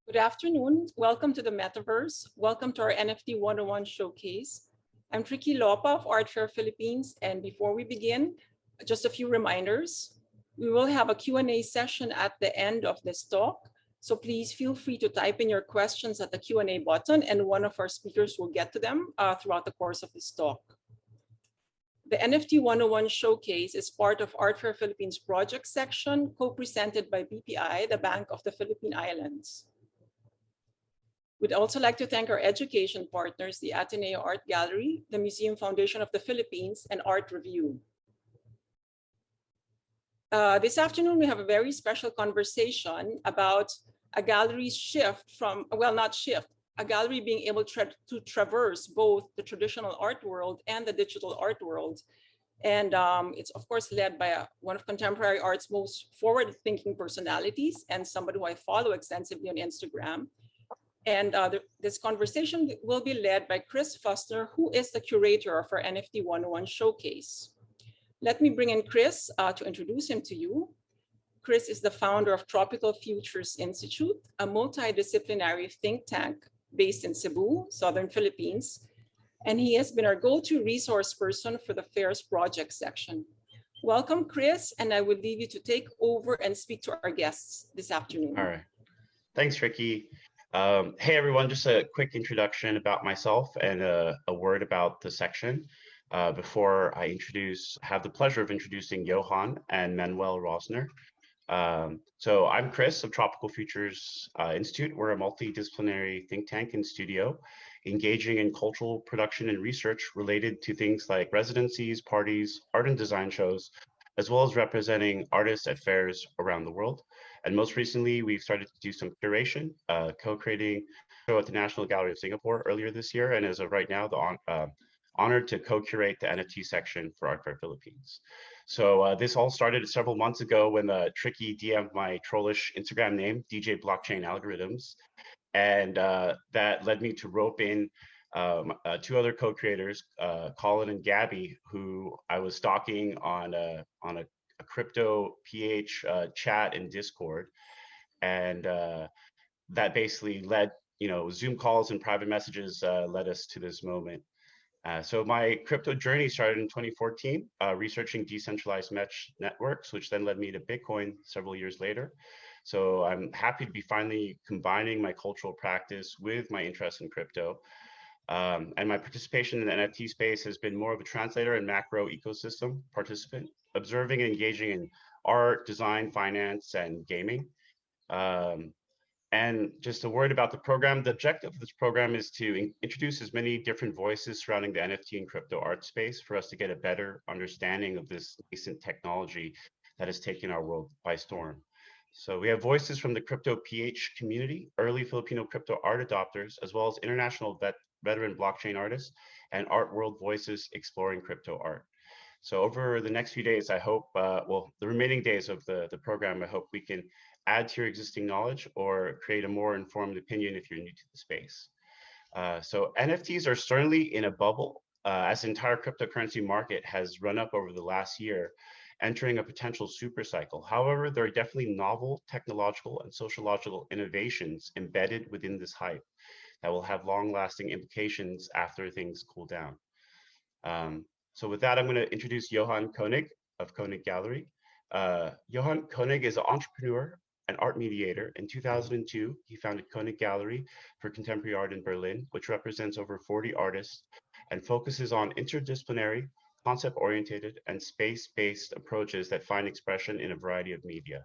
Good afternoon. Welcome to the Metaverse. Welcome to our NFT 101 showcase. I'm Tricky Lopa of Art Fair Philippines. And before we begin, just a few reminders. We will have a Q&A session at the end of this talk. So please feel free to type in your questions at the Q&A button and one of our speakers will get to them throughout the course of this talk. The NFT 101 showcase is part of Art Fair Philippines project section co-presented by BPI, the Bank of the Philippine Islands. We'd also like to thank our education partners, the Ateneo Art Gallery, the Museum Foundation of the Philippines, and Art Review. This afternoon, we have a very special conversation about a gallery's shift from, well, not shift, a gallery being able to traverse both the traditional art world and the digital art world. And it's of course led by one of contemporary art's most forward-thinking personalities and somebody who I follow extensively on Instagram. And this conversation will be led by Chris Fussner, who is the curator of our NFT 101 showcase. Let me bring in Chris to introduce him to you. Chris is the founder of Tropical Futures Institute, a multidisciplinary think tank based in Cebu, Southern Philippines. And he has been our go-to resource person for the Fair's project section. Welcome, Chris, and I would leave you to take over and speak to our guests this afternoon. All right. Thanks, Ricky. Hey, everyone, just a quick introduction about myself and a word about the section before I have the pleasure of introducing Johann and Manuel Rossner. So I'm Chris of Tropical Futures Institute. We're a multidisciplinary think tank and studio engaging in cultural production and research related to things like residencies, parties, art and design shows, as well as representing artists at fairs around the world. And most recently, we've started to do some curation, co-creating a show at the National Gallery of Singapore earlier this year. And as of right now, honored to co-curate the NFT section for Art Fair Philippines. So this all started several months ago when Tricky DM'd my trollish Instagram name, DJ Blockchain Algorithms. And that led me to rope in two other co-creators, Colin and Gabby, who I was stalking on a crypto PH chat in Discord. And that basically led, Zoom calls and private messages led us to this moment. So my crypto journey started in 2014, researching decentralized mesh networks, which then led me to Bitcoin several years later. So I'm happy to be finally combining my cultural practice with my interest in crypto. And my participation in the NFT space has been more of a translator and macro ecosystem participant, observing and engaging in art, design, finance, and gaming. And just a word about the program. The objective of this program is to introduce as many different voices surrounding the NFT and crypto art space for us to get a better understanding of this nascent technology that has taken our world by storm. So we have voices from the crypto PH community, early Filipino crypto art adopters, as well as international veteran blockchain artists and art world voices exploring crypto art. So over the next few days, I hope, the remaining days of the program, I hope we can add to your existing knowledge or create a more informed opinion if you're new to the space. So NFTs are certainly in a bubble as the entire cryptocurrency market has run up over the last year, entering a potential super cycle. However, there are definitely novel technological and sociological innovations embedded within this hype that will have long-lasting implications after things cool down. So with that, I'm going to introduce Johann König of König Galerie. Johann König is an entrepreneur and art mediator. In 2002, he founded König Galerie for contemporary art in Berlin, which represents over 40 artists and focuses on interdisciplinary, concept-oriented, and space-based approaches that find expression in a variety of media.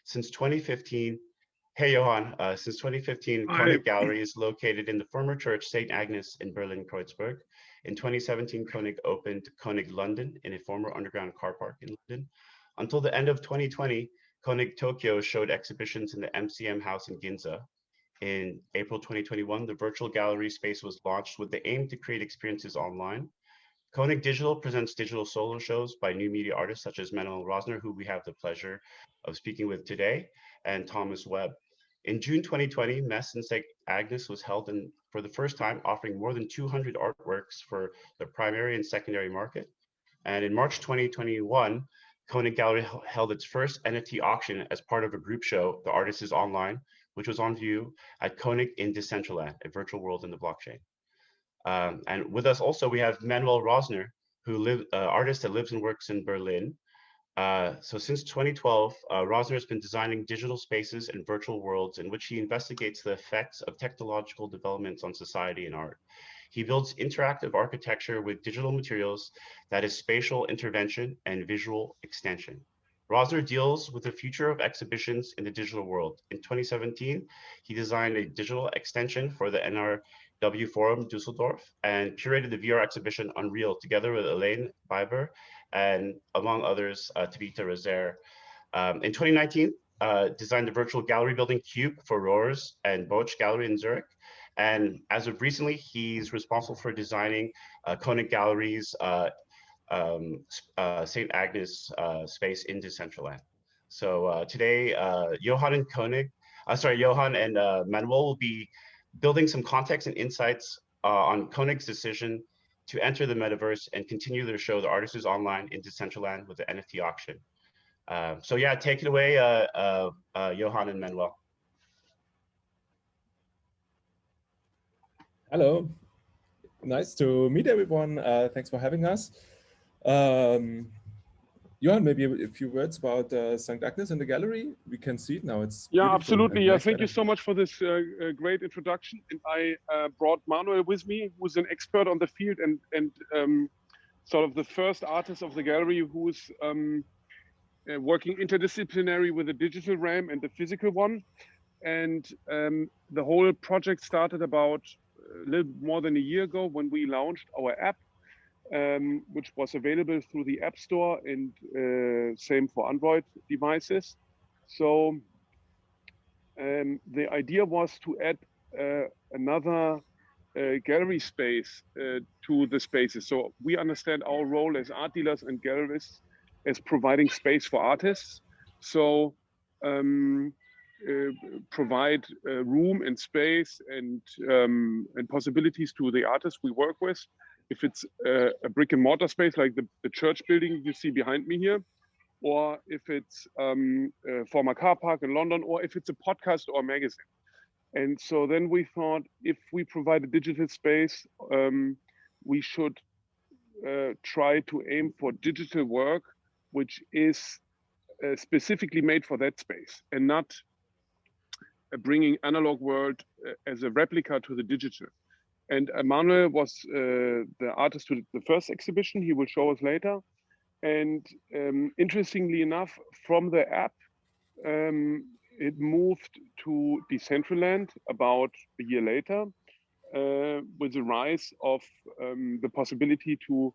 Since 2015, hey Johann, since 2015, König Galerie is located in the former church St. Agnes in Berlin-Kreuzberg. In 2017, König opened König London in a former underground car park in London. Until the end of 2020, König Tokyo showed exhibitions in the MCM House in Ginza. In April 2021, the virtual gallery space was launched with the aim to create experiences online. König Digital presents digital solo shows by new media artists such as Manuel Rossner, who we have the pleasure of speaking with today, and Thomas Webb. In June 2020, Mess in St. Agnes was held for the first time, offering more than 200 artworks for the primary and secondary market. And in March 2021, König Gallery held its first NFT auction as part of a group show, The Artist is Online, which was on view at König in Decentraland, a virtual world in the blockchain. And with us also, we have Manuel Rossner, artist that lives and works in Berlin. So since 2012, Rossner has been designing digital spaces and virtual worlds in which he investigates the effects of technological developments on society and art. He builds interactive architecture with digital materials that is spatial intervention and visual extension. Rossner deals with the future of exhibitions in the digital world. In 2017, he designed a digital extension for the NRW Forum Düsseldorf and curated the VR exhibition Unreal together with Elaine Biber and among others, Tabitha Rezer. In 2019, designed the virtual gallery building Cube for Rohrs and Boch Gallery in Zurich. And as of recently, he's responsible for designing König Gallerie's St. Agnes space in Decentraland. So today, Johann and Manuel will be building some context and insights on König's decision to enter the metaverse and continue their show, The Artist Is Online in Decentraland with the NFT auction. So yeah, take it away, Johann and Manuel. Hello, nice to meet everyone. Thanks for having us. Johann, maybe a few words about St. Agnes and the gallery. We can see it now. It's yeah, absolutely. Yeah, thank you better. so much for this great introduction. And I brought Manuel with me, who's an expert on the field and sort of the first artist of the gallery who's working interdisciplinary with the digital realm and the physical one. And the whole project started about a little more than a year ago when we launched our app, which was available through the App Store and same for Android devices. So the idea was to add another gallery space to the spaces. So we understand our role as art dealers and gallerists as providing space for artists. So provide room and space and possibilities to the artists we work with. If it's a brick and mortar space like the church building you see behind me here, or if it's a former car park in London, or if it's a podcast or a magazine. And so then we thought if we provide a digital space, we should try to aim for digital work, which is specifically made for that space and not bringing analog world as a replica to the digital. And Manuel was the artist to the first exhibition. He will show us later. And interestingly enough, from the app, it moved to Decentraland about a year later with the rise of the possibility to,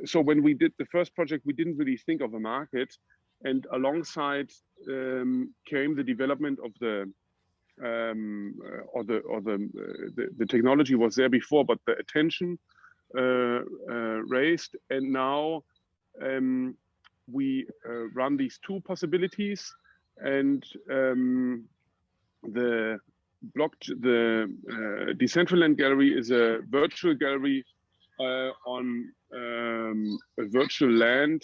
so when we did the first project, we didn't really think of a market. And alongside came the development of the technology was there before, but the attention raised, and now we run these two possibilities, and the Decentraland Gallery is a virtual gallery on a virtual land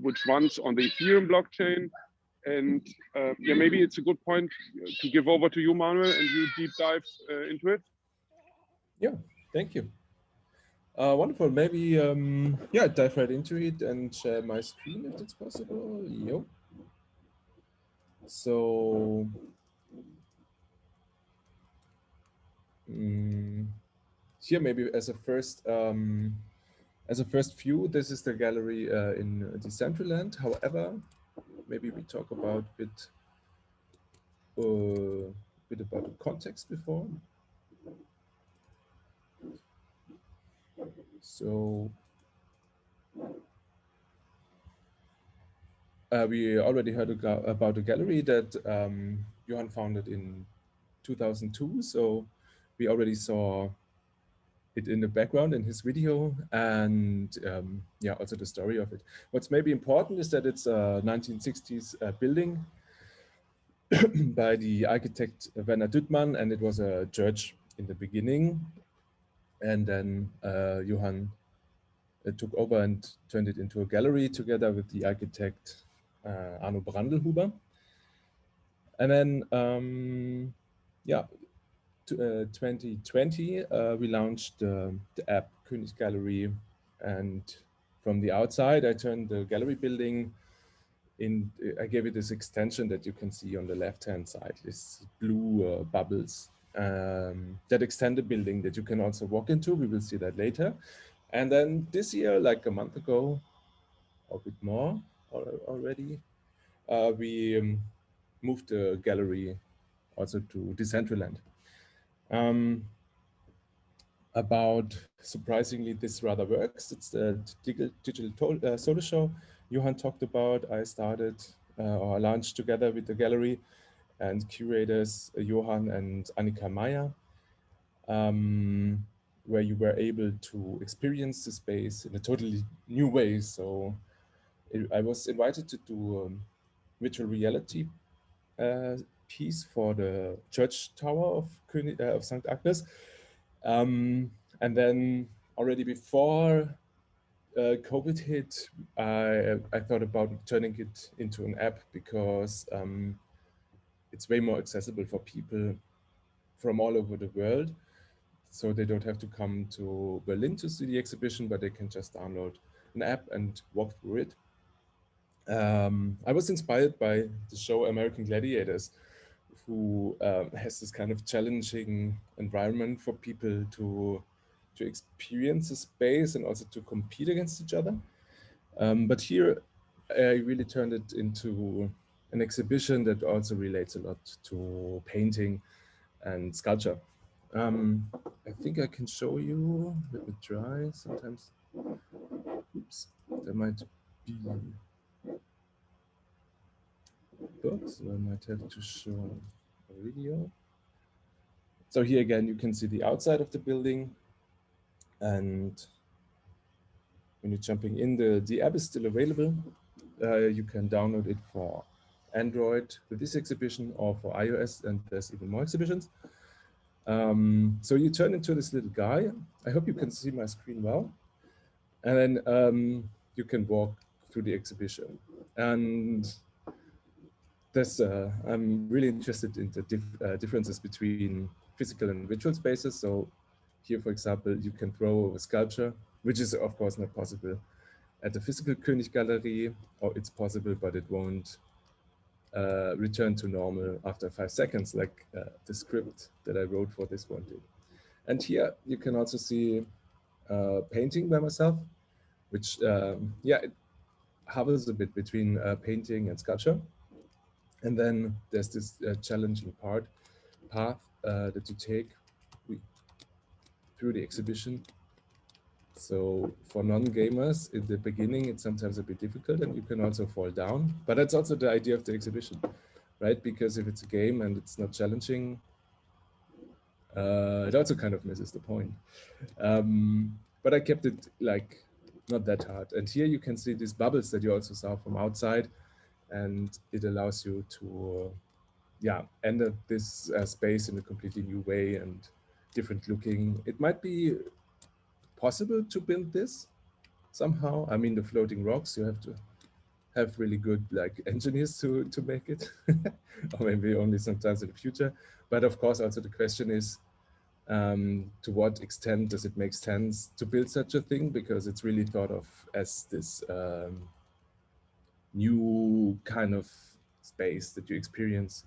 which runs on the Ethereum blockchain. And yeah, maybe it's a good point to give over to you, Manuel, and you deep dive into it. Yeah, thank you. Wonderful. Maybe, yeah, dive right into it and share my screen if it's possible. Yo. So, here maybe as a first view, this is the gallery in Decentraland. However, maybe we talk about a bit about the context before. So we already heard about the gallery that Johann founded in 2002. So we already saw it in the background in his video, and yeah, also the story of it. What's maybe important is that it's a 1960s building by the architect Werner Düttmann, and it was a church in the beginning. And then Johann took over and turned it into a gallery together with the architect Arno Brandelhuber. And then, yeah, 2020, we launched the app König Galerie, and from the outside, I turned the gallery building I gave it this extension that you can see on the left-hand side, this blue bubbles that extend the building that you can also walk into. We will see that later. And then this year, like a month ago, or a bit more already, we moved the gallery also to Decentraland. About surprisingly, this rather works. It's the digital solo show Johann talked about. I started or launched together with the gallery and curators Johann and Annika Meyer, where you were able to experience the space in a totally new way. So I was invited to do virtual reality piece for the church tower of St. Agnes. And then already before COVID hit, I thought about turning it into an app because it's way more accessible for people from all over the world. So they don't have to come to Berlin to see the exhibition, but they can just download an app and walk through it. I was inspired by the show American Gladiators, who has this kind of challenging environment for people to experience the space and also to compete against each other. But here I really turned it into an exhibition that also relates a lot to painting and sculpture. I think I can show you. Let me try. Sometimes, oops, there might be books. So I might have to show a video. So here again, you can see the outside of the building, and when you're jumping in, the app is still available. You can download it for Android for this exhibition or for iOS, and there's even more exhibitions. So you turn into this little guy. I hope you can see my screen well. And then you can walk through the exhibition. And I'm really interested in the differences between physical and virtual spaces. So here, for example, you can throw a sculpture, which is of course not possible at the physical König Galerie, or it's possible, but it won't return to normal after 5 seconds, like the script that I wrote for this one did. And here you can also see painting by myself, which, yeah, it hovers a bit between painting and sculpture. And then there's this challenging path that you take through the exhibition. So for non-gamers, in the beginning, it's sometimes a bit difficult and you can also fall down. But that's also the idea of the exhibition, right? Because if it's a game and it's not challenging, it also kind of misses the point. But I kept it like not that hard. And here you can see these bubbles that you also saw from outside, and it allows you to, yeah, enter this space in a completely new way and different looking. It might be possible to build this somehow. I mean, the floating rocks, you have to have really good like engineers to make it, or maybe only sometimes in the future. But of course, also the question is, to what extent does it make sense to build such a thing? Because it's really thought of as this new kind of space that you experience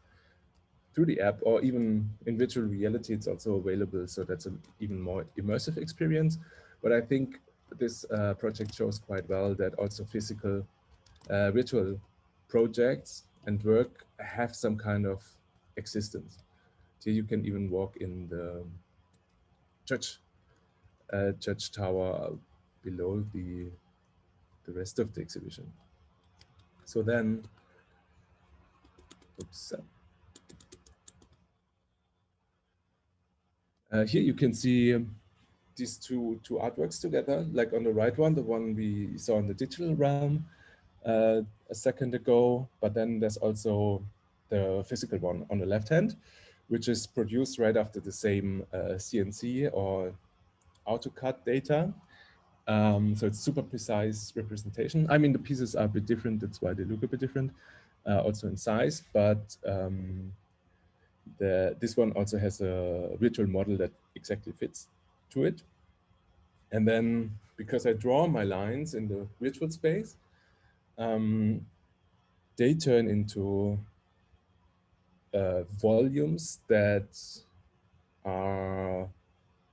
through the app, or even in virtual reality, it's also available. So that's an even more immersive experience. But I think this project shows quite well that also physical virtual projects and work have some kind of existence. So you can even walk in the church tower below the rest of the exhibition. So then, oops. Here you can see these two artworks together, like on the right one, the one we saw in the digital realm a second ago, but then there's also the physical one on the left hand, which is produced right after the same CNC or AutoCAD data. So it's super precise representation. I mean, the pieces are a bit different, that's why they look a bit different. also in size, but this one also has a virtual model that exactly fits to it. And then because I draw my lines in the virtual space, they turn into volumes that are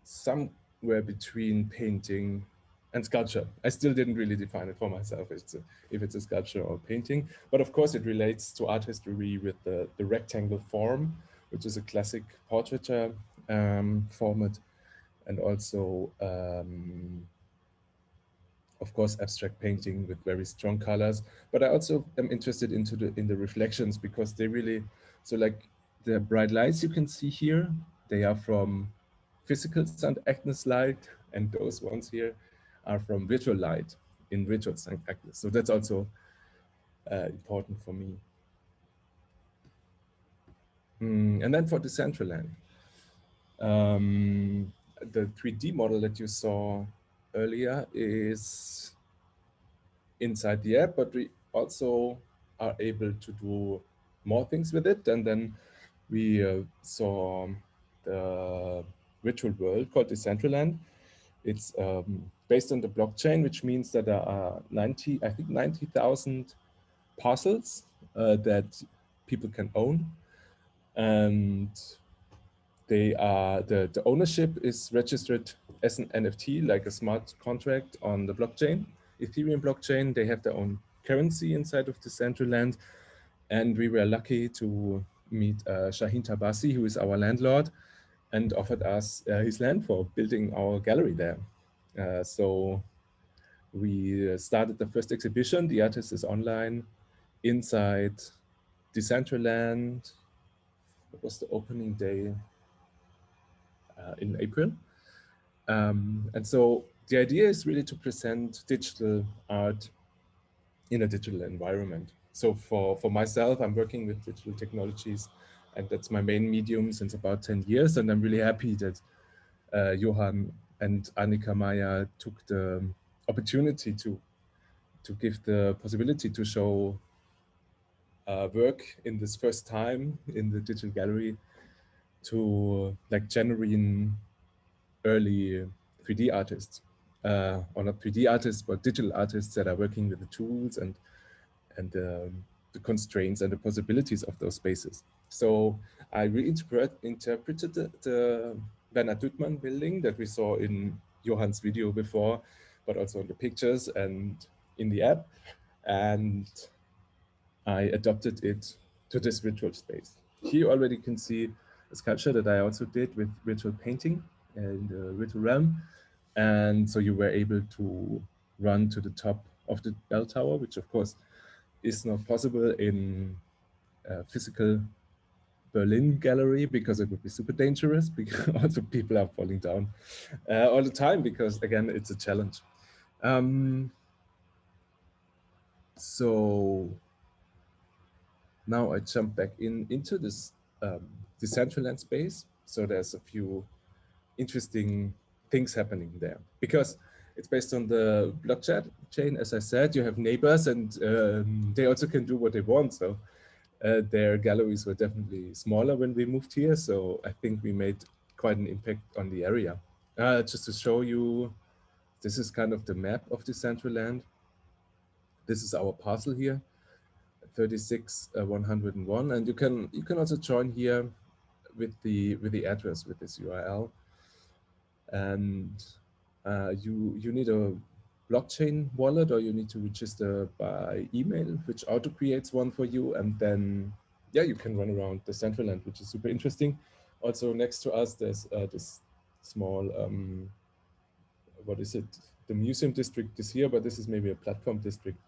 somewhere between painting and sculpture. I still didn't really define it for myself if it's a sculpture or painting, but of course it relates to art history with the rectangle form, which is a classic portraiture format, and also of course abstract painting with very strong colors. But I also am interested in the reflections, because they really, so like the bright lights you can see here, they are from physical St. Agnes light, and those ones here are from virtual light in virtual St. Agnes. So that's also important for me. And then for Decentraland, the 3D model that you saw earlier is inside the app, but we also are able to do more things with it. And then we saw the virtual world called Decentraland. It's based on the blockchain, which means that there are 90,000 parcels that people can own. And they are, the ownership is registered as an NFT, like a smart contract on the blockchain, Ethereum blockchain. They have their own currency inside of Decentraland. And we were lucky to meet Shahin Tabassi, who is our landlord, and offered us his land for building our gallery there. So we started the first exhibition. The artist is online inside Decentraland. What was the opening day? In April. And so the idea is really to present digital art in a digital environment. So for myself, I'm working with digital technologies, and that's my main medium since about 10 years. And I'm really happy that Johann and Annika Maya took the opportunity to give the possibility to show work in this first time in the digital gallery to like genuine early 3D artists, or not 3D artists, but digital artists that are working with the tools and the constraints and the possibilities of those spaces. So I reinterpreted the Werner Duttmann building that we saw in Johann's video before, but also in the pictures and in the app. And I adopted it to this virtual space. Here you already can see a sculpture that I also did with virtual painting in the virtual realm. And so you were able to run to the top of the bell tower, which of course is not possible in a physical Berlin gallery, because it would be super dangerous, because also people are falling down all the time, because again, it's a challenge. So now I jump back into this Decentraland space. So there's a few interesting things happening there, because it's based on the blockchain. As I said, you have neighbors, and they also can do what they want. So their galleries were definitely smaller when we moved here. So I think we made quite an impact on the area. Just to show you, this is kind of the map of Decentraland. This is our parcel here, 36,101, and you can also join here with the address, with this URL. And you need a blockchain wallet, or you need to register by email, which auto creates one for you. And then, yeah, you can run around Decentraland, which is super interesting. Also next to us, there's this small, what is it? The museum district is here, but this is maybe a platform district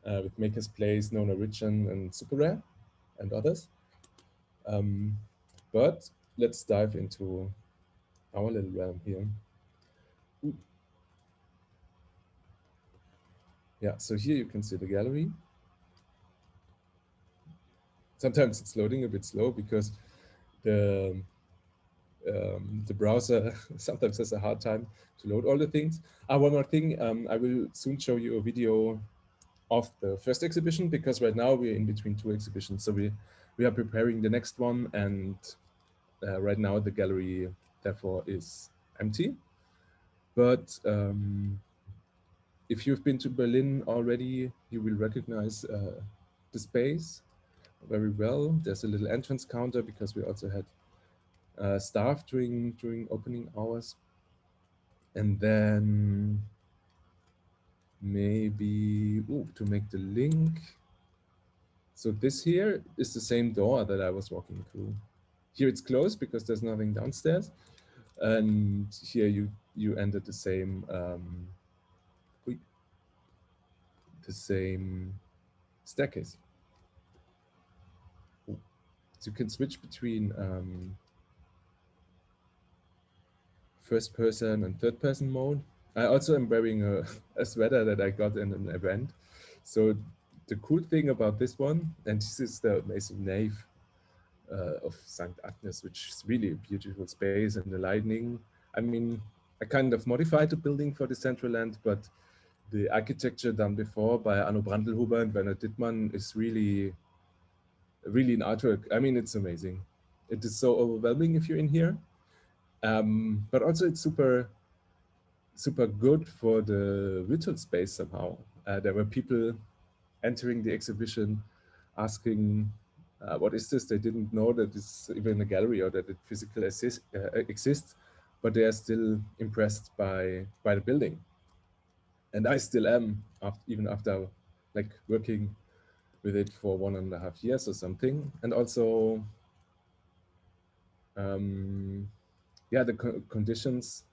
with Maker's Place, Nona Richan, and Super Rare, and others. But let's dive into our little realm here. Ooh. Yeah, so here you can see the gallery. Sometimes it's loading a bit slow because the browser sometimes has a hard time to load all the things. One more thing, I will soon show you a video of the first exhibition, because right now we're in between two exhibitions. So we are preparing the next one, and right now the gallery therefore is empty. But if you've been to Berlin already, you will recognize the space very well. There's a little entrance counter because we also had staff during opening hours. And then maybe to make the link. So this here is the same door that I was walking through. Here it's closed because there's nothing downstairs. And here you enter the same staircase. So you can switch between first person and third person mode. I also am wearing a sweater that I got in an event. So the cool thing about this one, and this is the amazing nave of St. Agnes, which is really a beautiful space, and the lighting. I mean, I kind of modified the building for the central end, but the architecture done before by Arno Brandelhuber and Werner Dittmann is really an artwork. I mean, it's amazing. It is so overwhelming if you're in here. But also it's super good for the virtual space somehow. There were people entering the exhibition asking, what is this? They didn't know that it's even a gallery or that it physically exists, but they are still impressed by the building. And I still am, even after like working with it for 1.5 years or something. And also, yeah, the conditions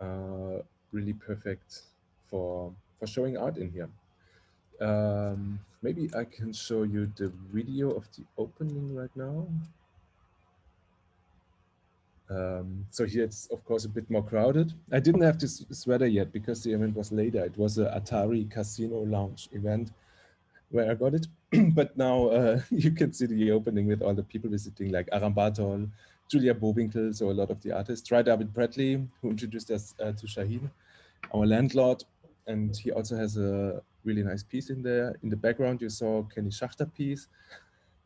are really perfect for showing art in here. Maybe I can show you the video of the opening right now. So here it's of course a bit more crowded. I didn't have this sweater yet because the event was later. It was a Atari Casino Lounge event where I got it. But now you can see the opening with all the people visiting, like Aram Bartol, Julia Bowinkel, so a lot of the artists. Right, David Bradley, who introduced us to Shaheen, our landlord. And he also has a really nice piece in there. In the background, you saw Kenny Schachter piece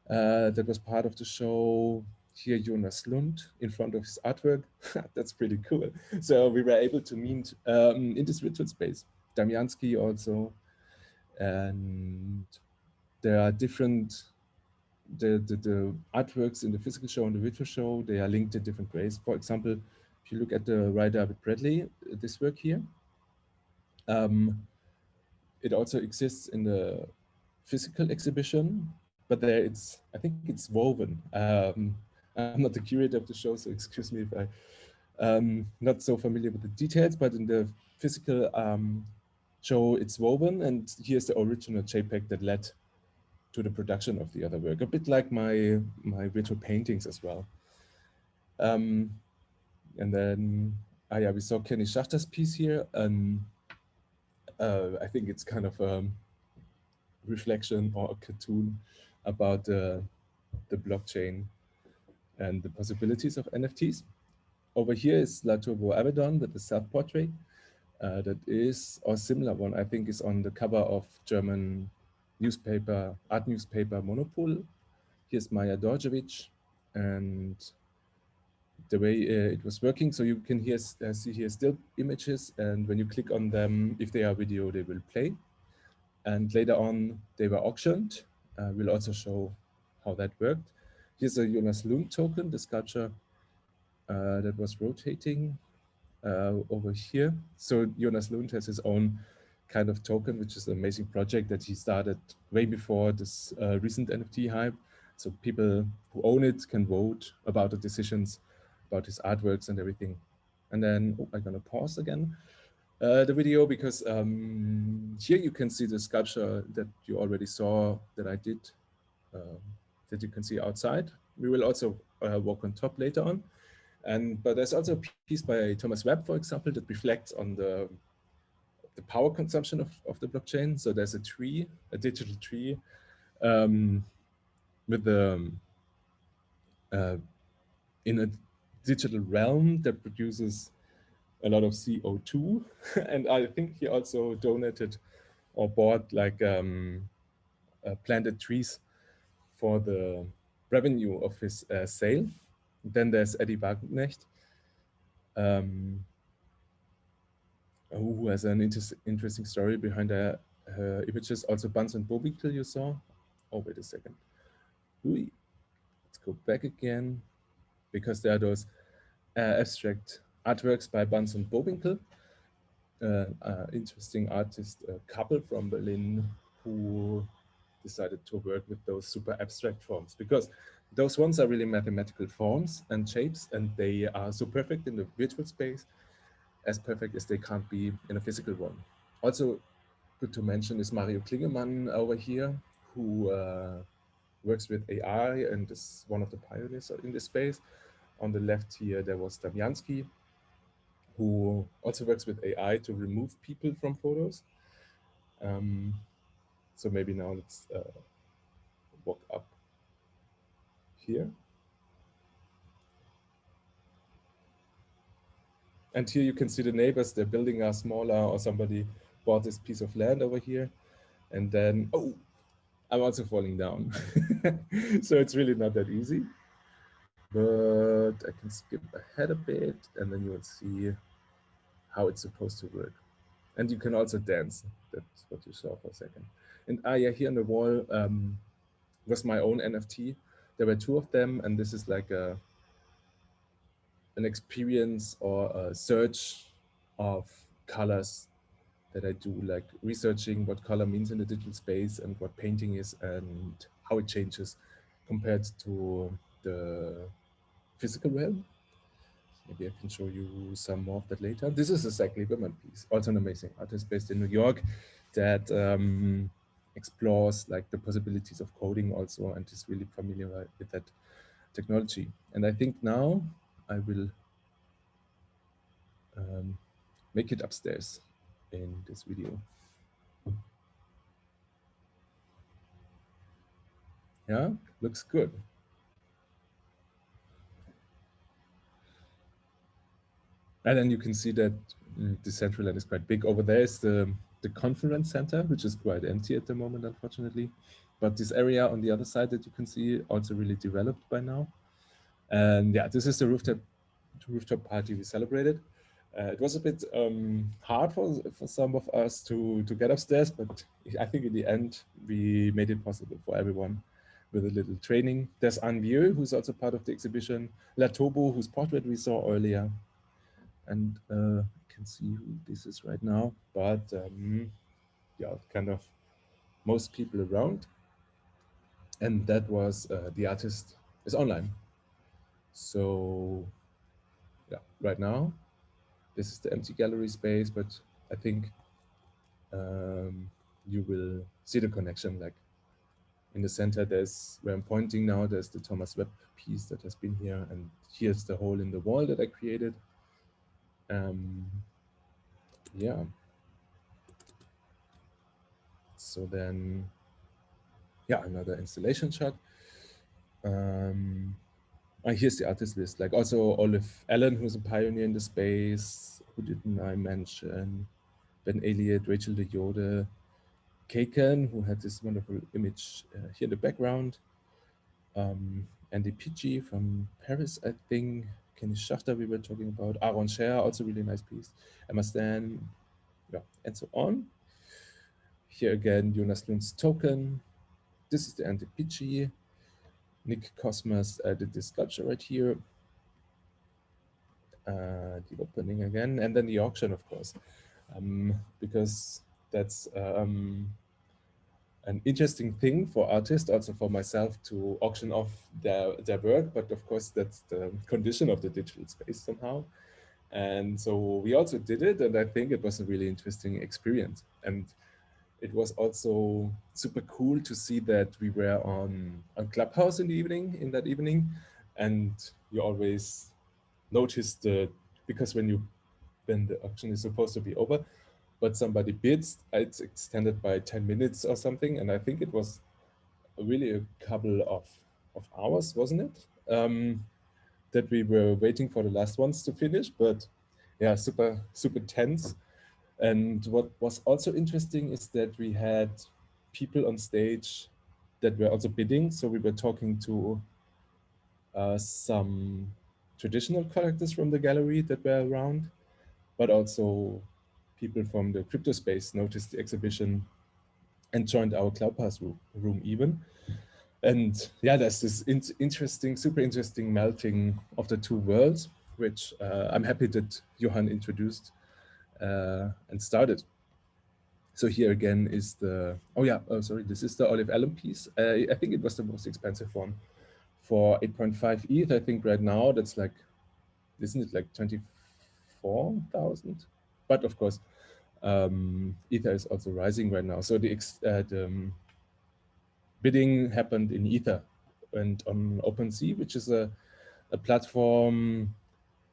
that was part of the show. Here, Jonas Lund in front of his artwork. That's pretty cool. So we were able to meet in this virtual space. Damiansky also. And there are different, the artworks in the physical show and the virtual show, they are linked in different ways. For example, if you look at the Right David Bradley, this work here, it also exists in the physical exhibition, but there it's, I think it's woven. I'm not the curator of the show, so excuse me if I'm not so familiar with the details, but in the physical show, it's woven, and here's the original JPEG that led to the production of the other work, a bit like my virtual paintings as well. And then, yeah, we saw Kenny Schachter's piece here, and I think it's kind of a reflection or a cartoon about the blockchain and the possibilities of NFTs. Over here is La Turbo Avedon with the self-portrait. That is, or similar one, I think, is on the cover of German newspaper, art newspaper Monopol. Here's Maja Dorjevic, and the way it was working. So you can see here still images, and when you click on them, if they are video, they will play. And later on, they were auctioned. We'll also show how that worked. Here's a Jonas Lund token, the sculpture that was rotating over here. So Jonas Lund has his own kind of token, which is an amazing project that he started way before this recent NFT hype. So people who own it can vote about the decisions, about his artworks and everything. And then I'm gonna pause again the video because here you can see the sculpture that you already saw that I did, that you can see outside. We will also walk on top later on. But there's also a piece by Thomas Webb, for example, that reflects on the power consumption of the blockchain. So there's a tree, a digital tree, with the in a digital realm that produces a lot of CO2. And I think he also donated or bought like planted trees for the revenue of his sale. Then there's Eddie Wagenknecht, who has an interesting story behind her images. Also Buns and Bobinkel you saw. Oh, wait a second. Let's go back again, because there are those abstract artworks by Buns and Bobinkel, interesting artist couple from Berlin who decided to work with those super abstract forms, because those ones are really mathematical forms and shapes, and they are so perfect in the virtual space, as perfect as they can't be in a physical one. Also good to mention is Mario Klingemann over here, who works with AI and is one of the pioneers in this space. On the left here, there was Damiansky, who also works with AI to remove people from photos. So maybe now let's walk up here. And here you can see the neighbors, their building are smaller, or somebody bought this piece of land over here. And then, oh, I'm also falling down. So it's really not that easy. But I can skip ahead a bit, and then you will see how it's supposed to work. And you can also dance. That's what you saw for a second. And yeah, here on the wall was my own NFT. There were 2 of them, and this is like an experience or a search of colors that I do, like researching what color means in the digital space and what painting is and how it changes compared to the physical realm. Maybe I can show you some more of that later. This is a Zach Lieberman piece, also an amazing artist based in New York that explores like the possibilities of coding also, and is really familiar with that technology. And I think now I will make it upstairs in this video. Yeah, looks good. And then you can see that the central land is quite big. Over there is the conference center, which is quite empty at the moment, unfortunately. But this area on the other side that you can see also really developed by now. And yeah, this is the rooftop party we celebrated. It was a bit hard for some of us to get upstairs, but I think in the end, we made it possible for everyone with a little training. There's Anne Vieux, who's also part of the exhibition, Latobo, whose portrait we saw earlier. And you can see who this is right now, but yeah, kind of most people around. And that was the artist is online. So yeah, right now, this is the empty gallery space, but I think you will see the connection. Like in the center, there's where I'm pointing now, there's the Thomas Webb piece that has been here, and here's the hole in the wall that I created. Yeah. So then, yeah, another installation shot. Here's the artist list, like also Olive Allen, who's a pioneer in the space. Who didn't I mention? Ben Elliott, Rachel de Jode, Kaken, who had this wonderful image here in the background. Andy Picci from Paris, I think. Kenny Schachter we were talking about. Aaron Scher, also really nice piece. Emma Stan, yeah, and so on. Here again, Jonas Lund's token. This is the Andy Picci. Nick Cosmos did this sculpture right here. The opening again, and then the auction, of course, because that's an interesting thing for artists, also for myself, to auction off their work. But of course, that's the condition of the digital space somehow. And so we also did it, and I think it was a really interesting experience. And it was also super cool to see that we were on Clubhouse in that evening, and you always notice because when the auction is supposed to be over, but somebody bids, it's extended by 10 minutes or something, and I think it was really a couple of hours, wasn't it? That we were waiting for the last ones to finish, but yeah, super tense. And what was also interesting is that we had people on stage that were also bidding. So we were talking to some traditional collectors from the gallery that were around, but also people from the crypto space noticed the exhibition and joined our CloudPass room even. And yeah, there's this interesting, super interesting melting of the two worlds, which I'm happy that Johann introduced and started. So here again is the, oh yeah, oh sorry, this is the Olive Allen piece. I think it was the most expensive one for 8.5 ETH. I think right now that's like, isn't it like 24,000? But of course, Ether is also rising right now. So the bidding happened in Ether and on OpenSea, which is a platform,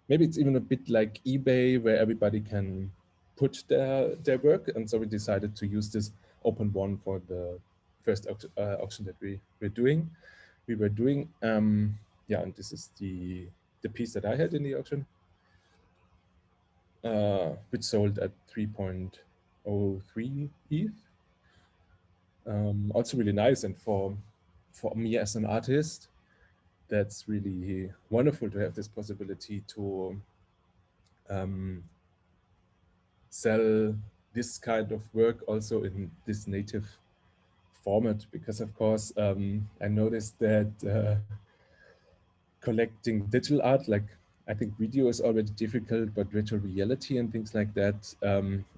maybe it's even a bit like eBay, where everybody can put their work. And so we decided to use this open one for the first auction that we were doing. Yeah, and this is the piece that I had in the auction, which sold at 3.03 ETH. Also really nice, and for me as an artist, that's really wonderful to have this possibility to sell this kind of work also in this native format, because of course I noticed that collecting digital art, like I think video is already difficult, but virtual reality and things like that,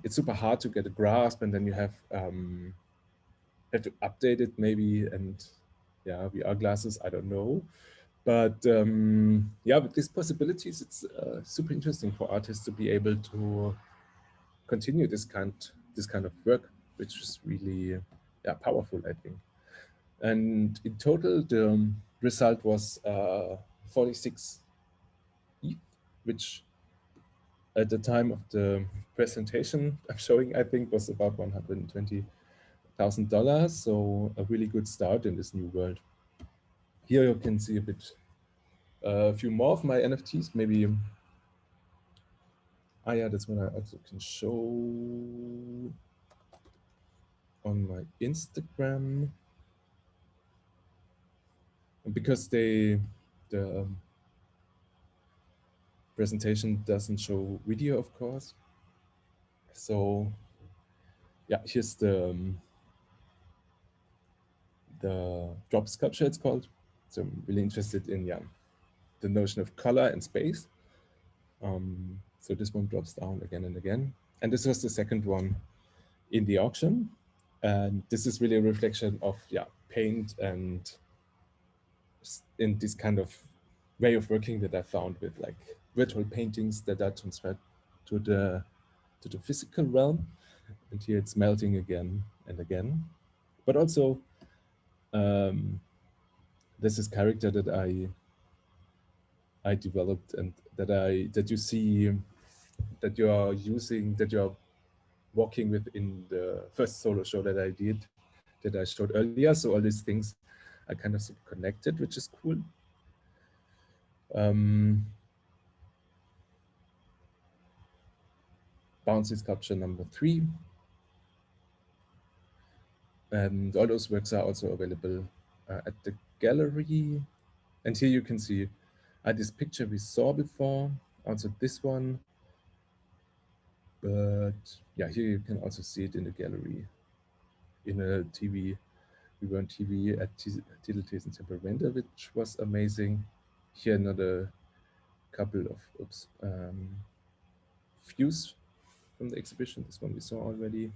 it's super hard to get a grasp, and then you have to update it maybe, and yeah, VR glasses, I don't know. But yeah, with these possibilities, it's super interesting for artists to be able to continue this kind of work, which is really powerful, I think. And in total, the result was 46 ETH, which at the time of the presentation I'm showing, I think was about $120,000. So a really good start in this new world. Here you can see a few more of my NFTs, maybe. Ah, yeah, that's what I also can show on my Instagram. Because the presentation doesn't show video, of course. So yeah, here's the drop sculpture, it's called. So I'm really interested in the notion of color and space. So this one drops down again and again. And this was the second one in the auction. And this is really a reflection of paint and in this kind of way of working that I found with like virtual paintings that are transferred to the physical realm. And here it's melting again and again. But also there's this character that I developed, and that you see, that you're using, that you're walking with in the first solo show that I did, that I showed earlier. So all these things are kind of connected, which is cool. Bouncy sculpture number 3. And all those works are also available at the gallery. And here you can see this picture we saw before, also this one. But yeah, here you can also see it in the gallery, in a TV. We were on TV at Titelthesen Temperamente, which was amazing. Here another couple of views from the exhibition. This one we saw already.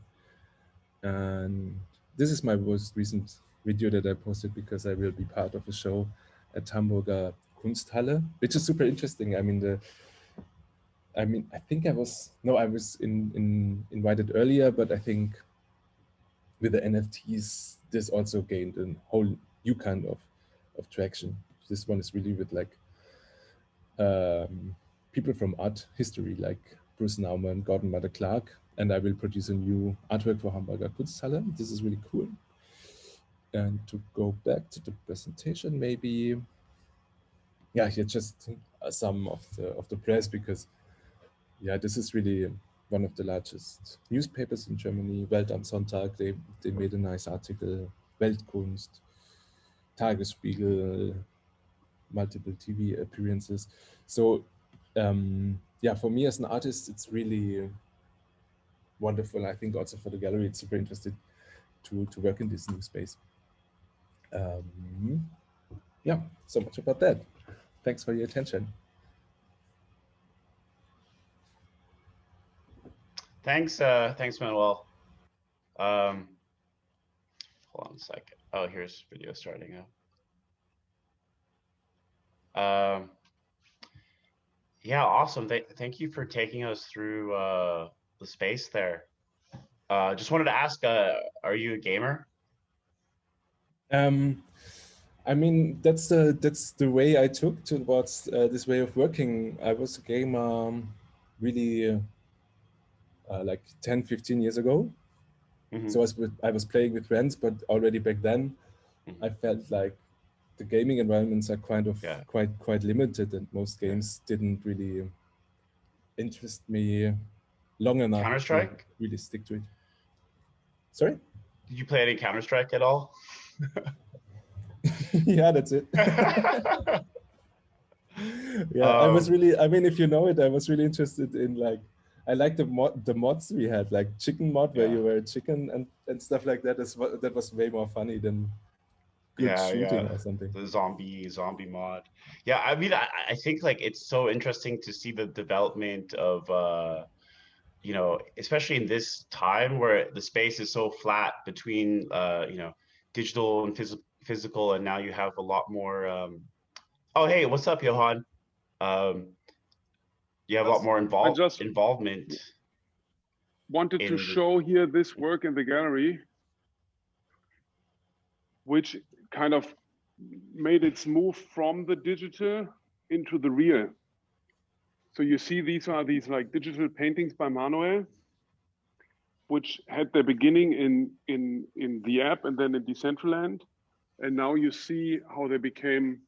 And this is my most recent video that I posted, because I will be part of a show at Hamburger Kunsthalle, which is super interesting. I think I was invited earlier, but I think with the NFTs, this also gained a whole new kind of traction. This one is really with like people from art history, like Bruce Nauman, Gordon Mother Clark, and I will produce a new artwork for Hamburger Kunsthalle. This is really cool. And to go back to the presentation, maybe, yeah, here just some of the press, because yeah, this is really one of the largest newspapers in Germany, Welt am Sonntag. They made a nice article, Weltkunst, Tagesspiegel, multiple TV appearances. So yeah, for me as an artist, it's really wonderful. I think also for the gallery, it's super interesting to work in this new space. Yeah, so much about that. Thanks for your attention. Thanks, Manuel. Hold on a second. Oh, here's video starting up. Yeah, awesome. Thank you for taking us through the space there. Just wanted to ask, are you a gamer? I mean, that's the way I took towards this way of working. I was a gamer really like 10, 15 years ago. Mm-hmm. So I was playing with friends, but already back then, I felt like the gaming environments are kind of quite limited, and most games didn't really interest me long enough Counter-Strike? to really stick to it. Sorry? Did you play any Counter-Strike at all? Yeah, that's it. Yeah, I was really, I mean, if you know it, I was really interested in like, I like the mods we had, like chicken mod where you were a chicken and stuff like that. That was way more funny than good shooting or something. The zombie mod. Yeah, I mean, I think like it's so interesting to see the development of you know, especially in this time where the space is so flat between you know, digital and physical, and now you have a lot more oh, hey, what's up, Johann? You have a lot more involvement. Wanted to show here this work in the gallery, which kind of made its move from the digital into the real. So you see, these are like digital paintings by Manuel, which had their beginning in the app and then in Decentraland. And now you see how they became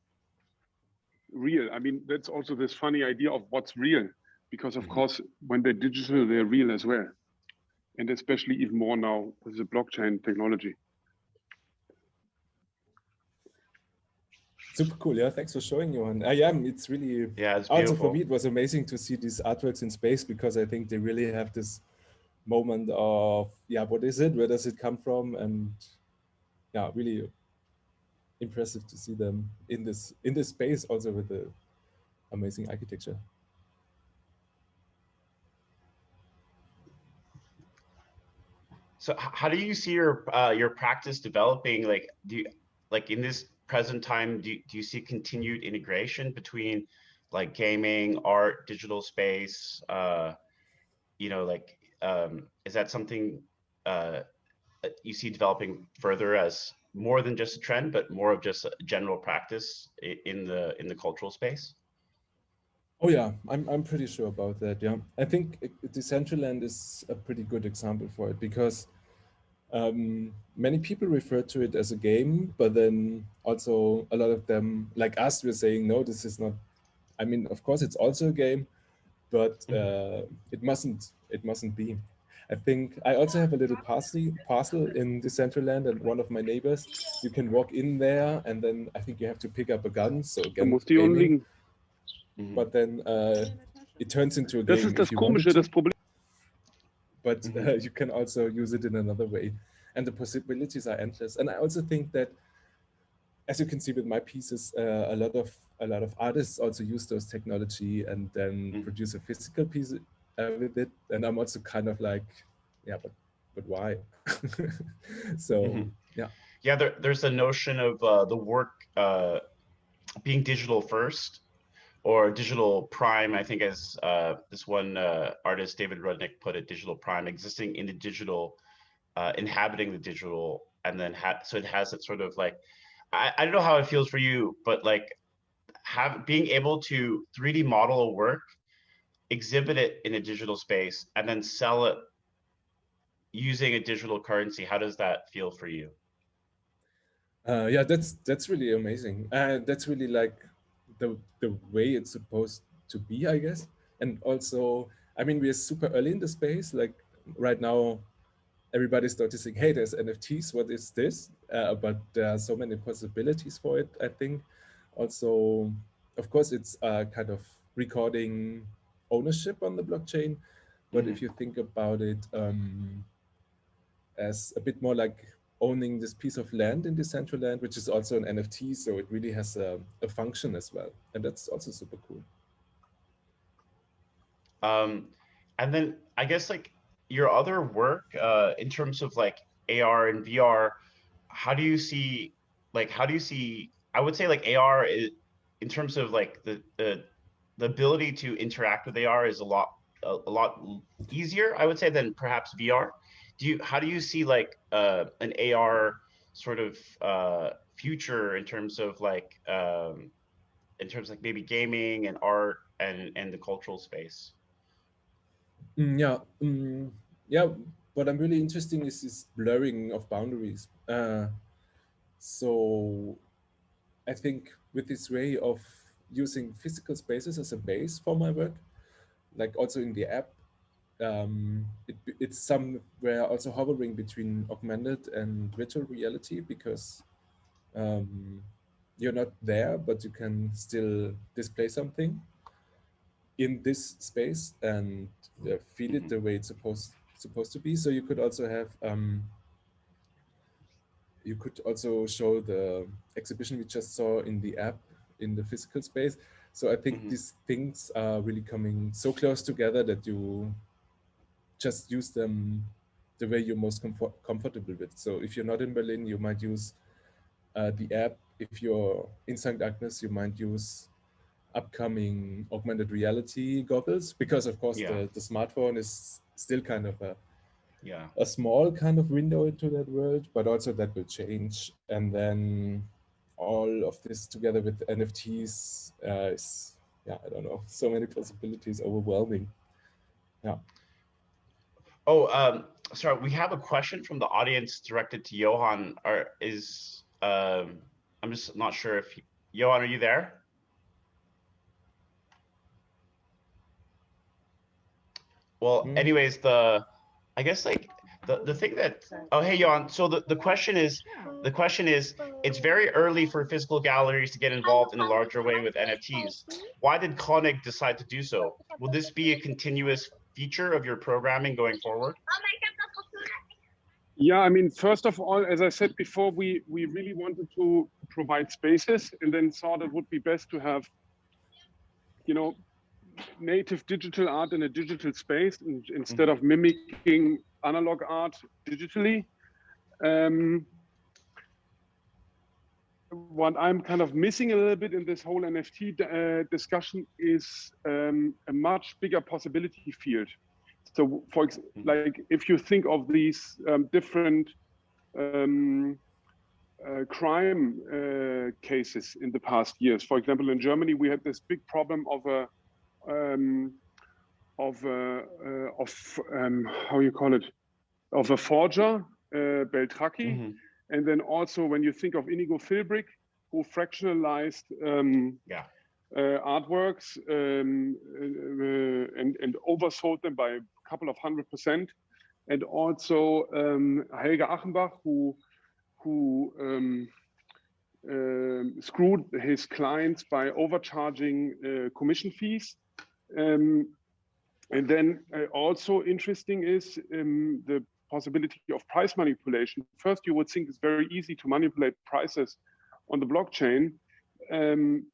real. I mean, that's also this funny idea of what's real, because of course, when they're digital, they're real as well. And especially even more now with the blockchain technology. Super cool. Yeah, thanks for showing, Johann. It's really, it's also for me, it was amazing to see these artworks in space, because I think they really have this moment of, yeah, what is it? Where does it come from? And yeah, really impressive to see them in this space, also with the amazing architecture. So how do you see your practice developing? Like, like in this present time, do you see continued integration between like gaming, art, digital space? You know, like, is that something you see developing further as more than just a trend, but more of just a general practice in the cultural space? Oh yeah, I'm pretty sure about that. Yeah, I think Decentraland is a pretty good example for it, because many people refer to it as a game, but then also a lot of them, like us, were saying, no, this is not. I mean, of course, it's also a game, but it mustn't be. I think I also have a little parcel in Decentraland, and one of my neighbors, you can walk in there, and then I think you have to pick up a gun. So again, gaming. But then it turns into a game. Das ist das Komische, das Problem. But you can also use it in another way, and the possibilities are endless. And I also think that, as you can see with my pieces, a lot of artists also use those technology and then produce a physical piece with it. And I'm also kind of like, yeah, but why? So yeah, there's a notion of the work being digital first, or digital prime, I think, as this one artist, David Rudnick, put it, digital prime, existing in the digital, inhabiting the digital, and then so it has that sort of like, I don't know how it feels for you, but like being able to 3D model a work, exhibit it in a digital space, and then sell it using a digital currency. How does that feel for you? Yeah, that's really amazing. That's really like the way it's supposed to be, I guess. And also, I mean, we're super early in the space. Like right now, everybody's noticing, hey, there's NFTs, what is this? But there are so many possibilities for it, I think. Also, of course, it's kind of recording ownership on the blockchain. But if you think about it as a bit more like owning this piece of land in Decentraland, which is also an NFT, so it really has a function as well. And that's also super cool. And then I guess like your other work in terms of like AR and VR, how do you see I would say like AR is, in terms of like the ability to interact with AR is a lot easier, I would say, than perhaps VR. How do you see like an AR sort of future in terms of like maybe gaming and art and the cultural space? Yeah, yeah. What I'm really interested in is this blurring of boundaries. So I think with this way of using physical spaces as a base for my work, like also in the app, it's somewhere also hovering between augmented and virtual reality, because you're not there, but you can still display something in this space and feel it the way it's supposed to be. So you could also have you could also show the exhibition we just saw in the app in the physical space. So I think these things are really coming so close together that you just use them the way you're most comfortable with. So if you're not in Berlin, you might use the app. If you're in St. Agnes, you might use upcoming augmented reality goggles, because of course the smartphone is still kind of a small kind of window into that world, but also that will change. And then all of this together with NFTs is, yeah, I don't know, so many possibilities, overwhelming. Yeah. Oh, sorry, we have a question from the audience directed to Johann. I'm just not sure if Johann, are you there? Well, anyways, I guess like the thing that, oh, hey, Johann. So the question is, it's very early for physical galleries to get involved in a larger way with NFTs. Why did König decide to do so? Will this be a continuous feature of your programming going forward? Yeah, I mean, first of all, as I said before, we really wanted to provide spaces, and then thought it would be best to have, you know, native digital art in a digital space instead of mimicking analog art digitally. What I'm kind of missing a little bit in this whole NFT discussion is a much bigger possibility field. So, like if you think of these different crime cases in the past years, for example, in Germany, we had this big problem of how you call it, of a forger, Beltraki. And then also when you think of Inigo Philbrick, who fractionalized artworks and oversold them by a couple of 100%. And also Helge Achenbach, who screwed his clients by overcharging commission fees. And then also interesting is the possibility of price manipulation. First, you would think it's very easy to manipulate prices on the blockchain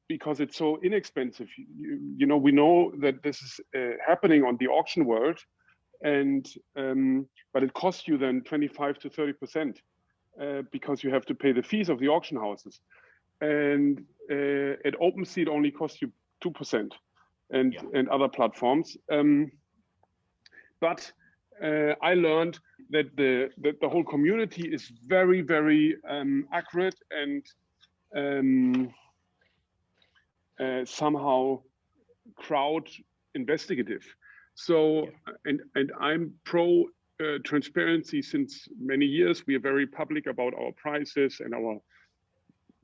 because it's so inexpensive. You know, we know that this is happening on the auction world, and but it costs you then 25 to 30% because you have to pay the fees of the auction houses. And at OpenSea, it only costs you 2%, and other platforms. But I learned that the whole community is very, very accurate and somehow crowd investigative. So, and I'm pro transparency since many years. We are very public about our prices and our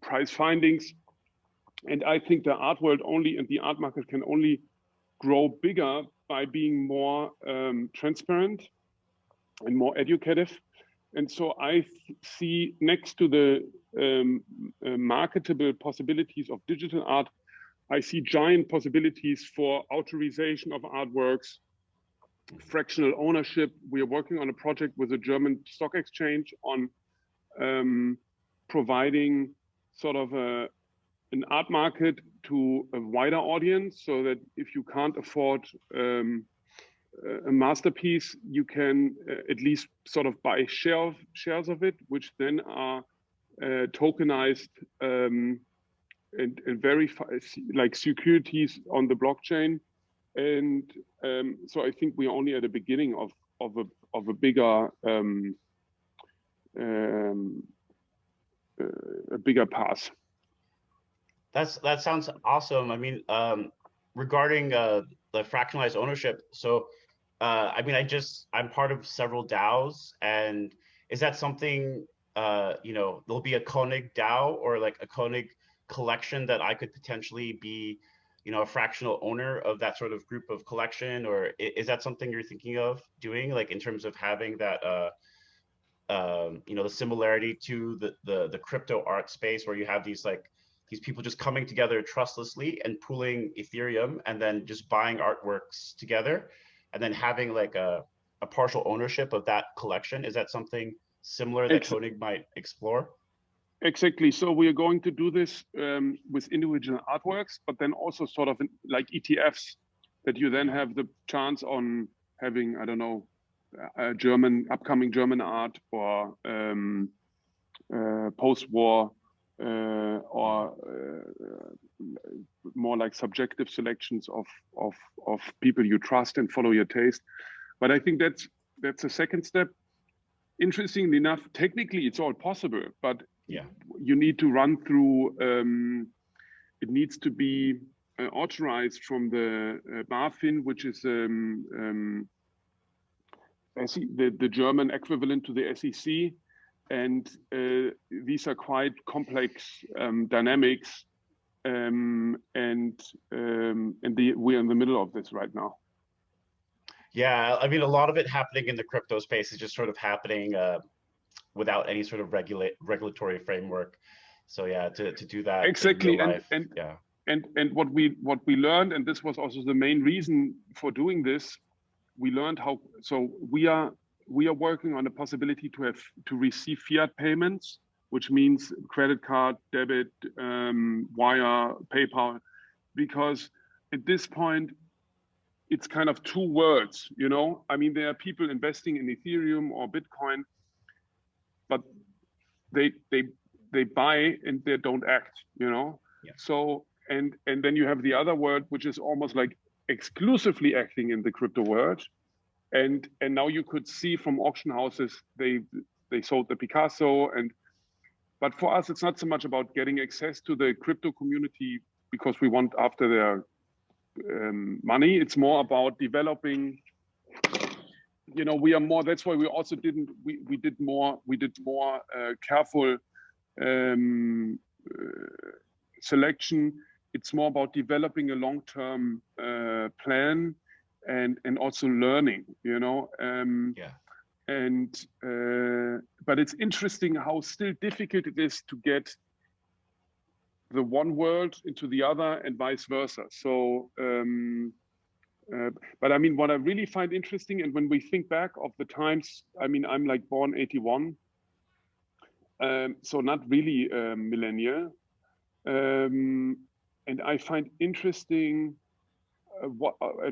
price findings. And I think the art world only and the art market can only grow bigger by being more transparent and more educative. And so I see, next to the marketable possibilities of digital art, I see giant possibilities for authorization of artworks, fractional ownership. We are working on a project with a German stock exchange on providing sort of an art market to a wider audience, so that if you can't afford a masterpiece, you can at least sort of buy shares of it, which then are tokenized and verify, like securities on the blockchain. And so I think we're only at the beginning of a bigger path. That sounds awesome. I mean, regarding the fractionalized ownership, so I mean, I'm part of several DAOs, and is that something, you know, there'll be a König DAO or like a König collection that I could potentially be, you know, a fractional owner of that sort of group of collection? Or is that something you're thinking of doing, like in terms of having that, you know, the similarity to the crypto art space, where you have these people just coming together trustlessly and pooling Ethereum and then just buying artworks together and then having like a partial ownership of that collection? Is that something similar that König might explore? Exactly. So we are going to do this with individual artworks, but then also sort of like ETFs, that you then have the chance on having, I don't know, a upcoming German art, or post-war, or more like subjective selections of people you trust and follow your taste. But I think that's a second step. Interestingly enough, technically it's all possible, but you need to run through, it needs to be authorized from the BaFin, which is the German equivalent to the SEC. And these are quite complex dynamics, and we're in the middle of this right now. Yeah, I mean, a lot of it happening in the crypto space is just sort of happening without any sort of regulatory framework. So yeah, to do that exactly, in real life, and what we learned, and this was also the main reason for doing this, we learned how. So we are working on the possibility to receive fiat payments, which means credit card, debit, wire, PayPal, because at this point it's kind of two worlds, you know. I mean, there are people investing in Ethereum or Bitcoin, but they buy and they don't act, you know. So and then you have the other world, which is almost like exclusively acting in the crypto world. And now you could see from auction houses, they sold the Picasso. But for us, it's not so much about getting access to the crypto community because we want after their money. It's more about developing, you know, we are more, that's why we also we did more careful selection. It's more about developing a long-term plan and also learning, you know. But it's interesting how still difficult it is to get the one world into the other and vice versa. So, but I mean, what I really find interesting, and when we think back of the times, I mean, I'm like born 81, so not really millennial. And I find interesting at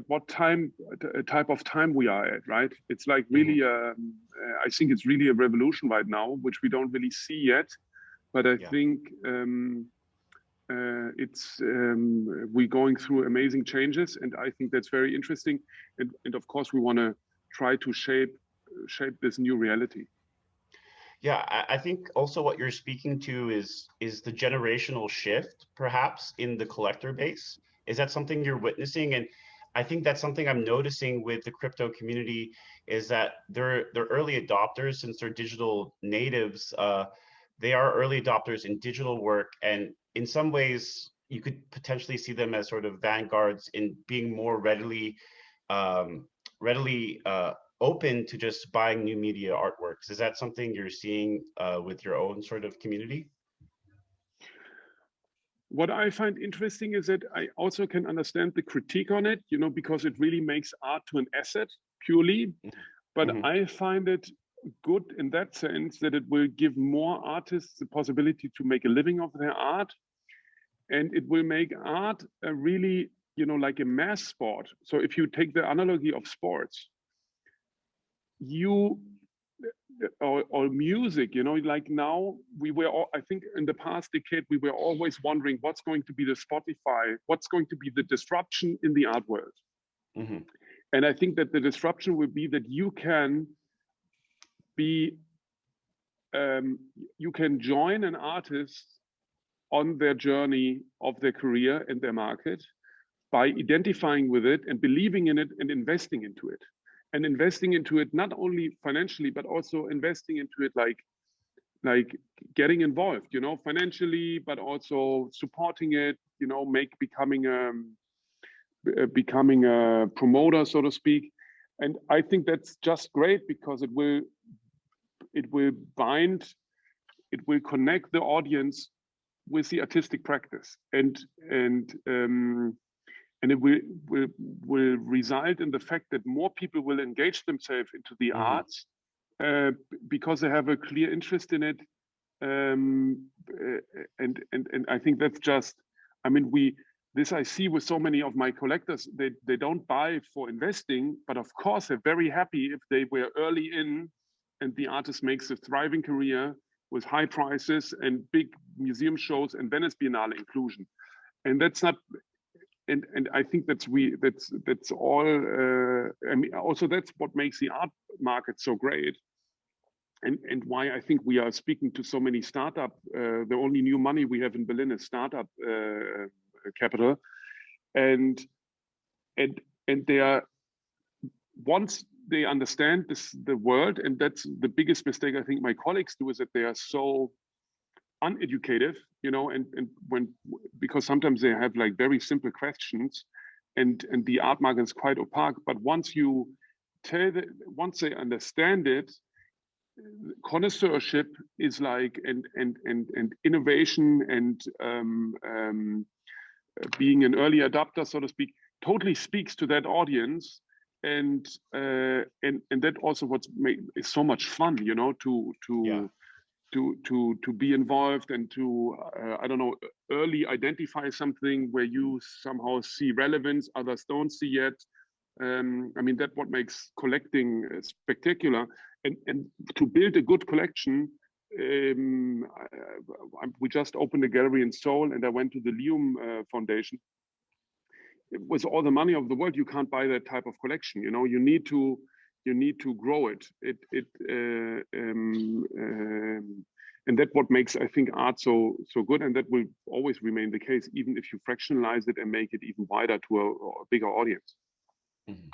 what type of time we are at, right? It's like really, I think it's really a revolution right now, which we don't really see yet. But I think we're going through amazing changes, and I think that's very interesting. And of course, we want to try to shape this new reality. Yeah, I think also what you're speaking to is the generational shift, perhaps, in the collector base. Is that something you're witnessing? And I think that's something I'm noticing with the crypto community, is that they're early adopters, since they're digital natives. They are early adopters in digital work, and in some ways, you could potentially see them as sort of vanguards in being more readily readily open to just buying new media artworks. Is that something you're seeing with your own sort of community? What I find interesting is that I also can understand the critique on it, you know, because it really makes art to an asset purely. But Mm-hmm. I find it good in that sense that it will give more artists the possibility to make a living of their art. And it will make art a really, you know, like a mass sport. So if you take the analogy of sports, or music, you know, like now we were all, I think in the past decade, we were always wondering what's going to be the Spotify, what's going to be the disruption in the art world. Mm-hmm. And I think that the disruption will be that you can join an artist on their journey of their career and their market by identifying with it and believing in it and investing into it. And investing into it not only financially, but also investing into it like getting involved, you know, financially, but also supporting it, you know, becoming a promoter, so to speak. And I think that's just great because it will connect the audience with the artistic practice, and it will result in the fact that more people will engage themselves into the arts because they have a clear interest in it. And I think that's just, I mean, this I see with so many of my collectors, they don't buy for investing, but of course they're very happy if they were early in and the artist makes a thriving career with high prices and big museum shows and Venice Biennale inclusion. And that's not, and I think that's all. I mean, also that's what makes the art market so great, and why I think we are speaking to so many startup. The only new money we have in Berlin is startup capital, and they are, once they understand the world, and that's the biggest mistake I think my colleagues do, is that they are so uneducative, you know, and because sometimes they have like very simple questions, and the art market is quite opaque. But once they understand it, connoisseurship is like, and innovation and being an early adopter, so to speak, totally speaks to that audience. And that also is so much fun, you know, to be involved and to I don't know, early identify something where you somehow see relevance others don't see yet. I mean, that's what makes collecting spectacular. And to build a good collection, we just opened a gallery in Seoul, and I went to the Lium Foundation. With all the money of the world, you can't buy that type of collection. You know, you need to grow it. And that's what makes, I think, art so good, and that will always remain the case, even if you fractionalize it and make it even wider to a bigger audience. Mm-hmm.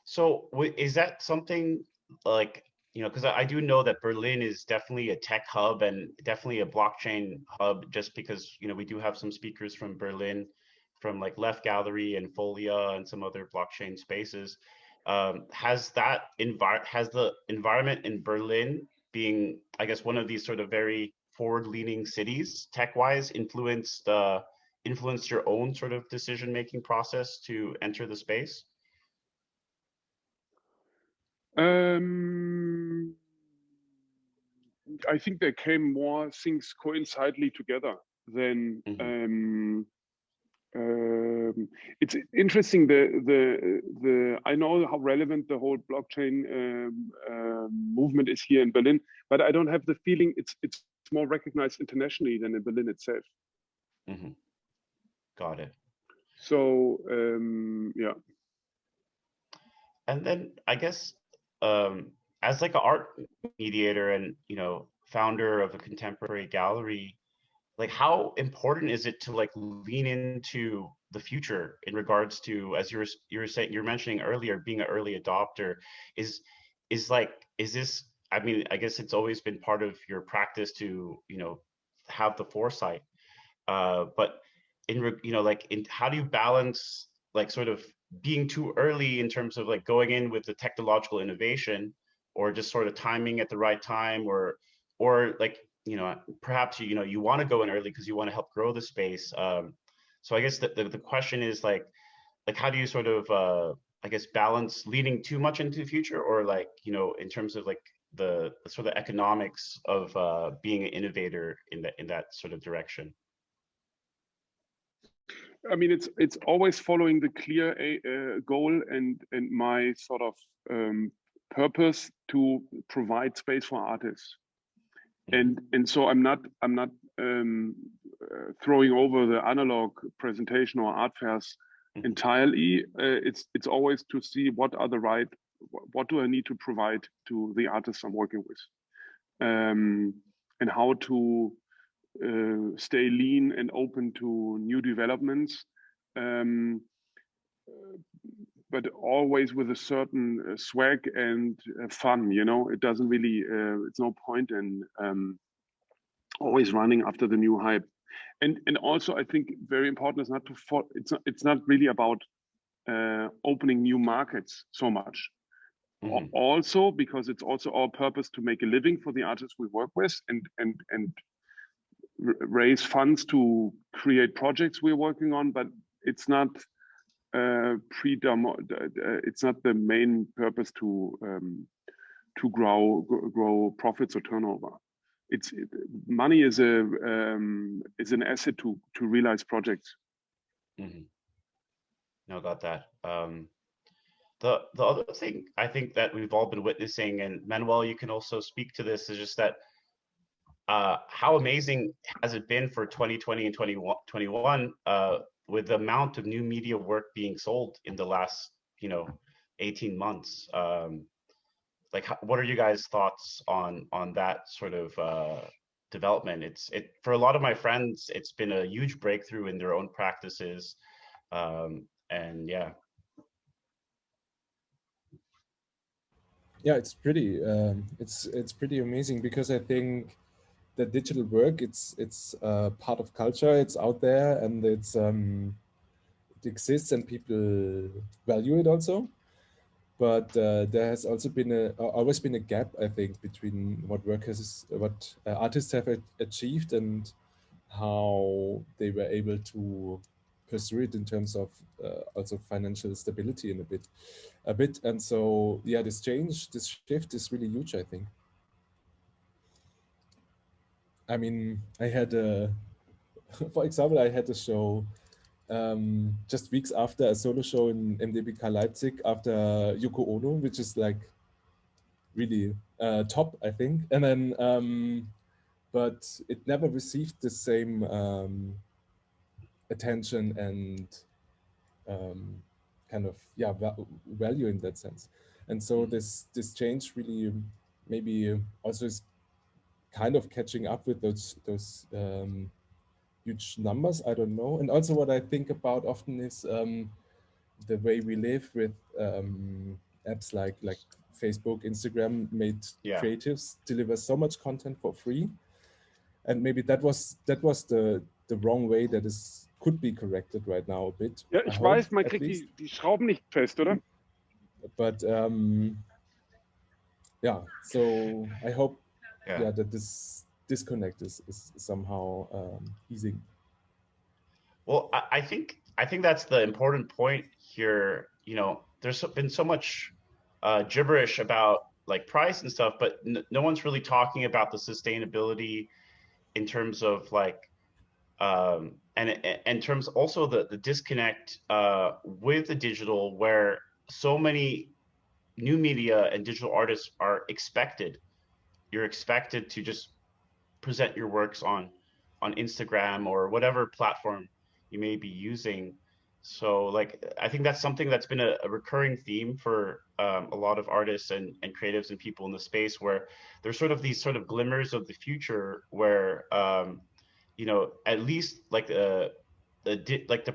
So is that something like, you know, because I do know that Berlin is definitely a tech hub and definitely a blockchain hub, just because, you know, we do have some speakers from Berlin, from like Left Gallery and Folia and some other blockchain spaces. Has the environment in Berlin, being, I guess, one of these sort of very forward-leaning cities tech-wise, influenced your own sort of decision-making process to enter the space? I think there came more things coincidentally together than it's interesting. I know how relevant the whole blockchain movement is here in Berlin, but I don't have the feeling it's more recognized internationally than in Berlin itself. Mm-hmm. Got it. So yeah. And then I guess as like an art mediator and, you know, founder of a contemporary gallery, like how important is it to like lean into the future in regards to, as you're mentioning earlier, being an early adopter, is this, I mean, I guess it's always been part of your practice to, you know, have the foresight, but how do you balance like sort of being too early in terms of like going in with the technological innovation, or just sort of timing at the right time, or like, you know, perhaps you want to go in early because you want to help grow the space. So I guess the question is like how do you sort of I guess balance leading too much into the future, or like, you know, in terms of like the sort of economics of being an innovator in that sort of direction? I mean, it's always following the clear goal and my sort of purpose to provide space for artists. And so I'm not throwing over the analog presentation or art fairs entirely. It's always to see what do I need to provide to the artists I'm working with, and how to stay lean and open to new developments, but always with a certain swag and fun. You know, it doesn't really. It's no point in always running after the new hype. And also, I think very important is not to it's not really about opening new markets so much. Also, because it's also our purpose to make a living for the artists we work with, and raise funds to create projects we're working on. But it's not it's not the main purpose to grow profits or turnover. Money is an asset to realize projects. No, got that. The other thing I think that we've all been witnessing, and Manuel, you can also speak to this, is just that how amazing has it been for 2020 and 2021 with the amount of new media work being sold in the last 18 months. Like, what are you guys' thoughts on that sort of development? For a lot of my friends, it's been a huge breakthrough in their own practices, and yeah. Yeah, it's pretty amazing, because I think the digital work, it's part of culture. It's out there, and it exists, and people value it also. But there has also been always been a gap, I think, between what artists have achieved and how they were able to pursue it in terms of also financial stability in a bit. And so, yeah, this shift is really huge, I think. I mean, for example, I had a show just weeks after a solo show in MDBK Leipzig after Yoko Ono, which is like really top, I think. And then, but it never received the same attention and kind of value in that sense. And so this change really maybe also is kind of catching up with those huge numbers. I don't know. And also what I think about often is the way we live with apps like Facebook, Instagram made creatives deliver so much content for free. And maybe that was the wrong way that could be corrected right now a bit. Ja, ich weiß, man kriegt die Schrauben nicht fest, oder? But yeah, so I hope that this disconnect is somehow easing. Well, I think that's the important point here. There's been so much gibberish about like price and stuff, but no one's really talking about the sustainability in terms of like and in terms also the disconnect with the digital, where so many new media and digital artists are expected. You're expected to just present your works on Instagram or whatever platform you may be using. So like, I think that's something that's been a recurring theme for a lot of artists and creatives and people in the space, where there's sort of these sort of glimmers of the future where at least like the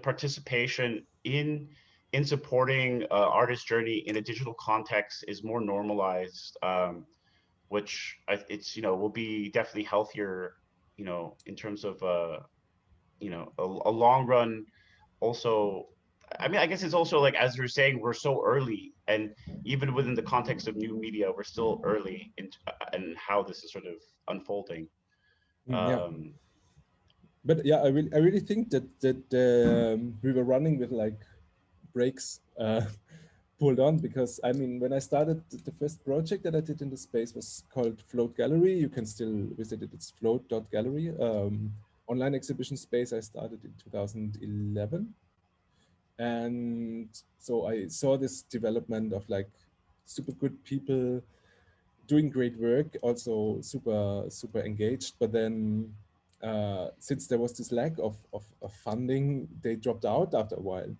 participation in supporting artist journey in a digital context is more normalized, which it's will be definitely healthier in terms of a long run. Also, I mean, I guess it's also like, as you're saying, we're so early, and even within the context of new media, we're still early in how this is sort of unfolding. Yeah. But yeah, I really think that we were running with like brakes pulled on, because I mean, when I started, the first project that I did in the space was called Float Gallery. You can still visit it. It's float.gallery. Online exhibition space I started in 2011. And so I saw this development of like super good people doing great work, also super engaged. But then since there was this lack of funding, they dropped out after a while.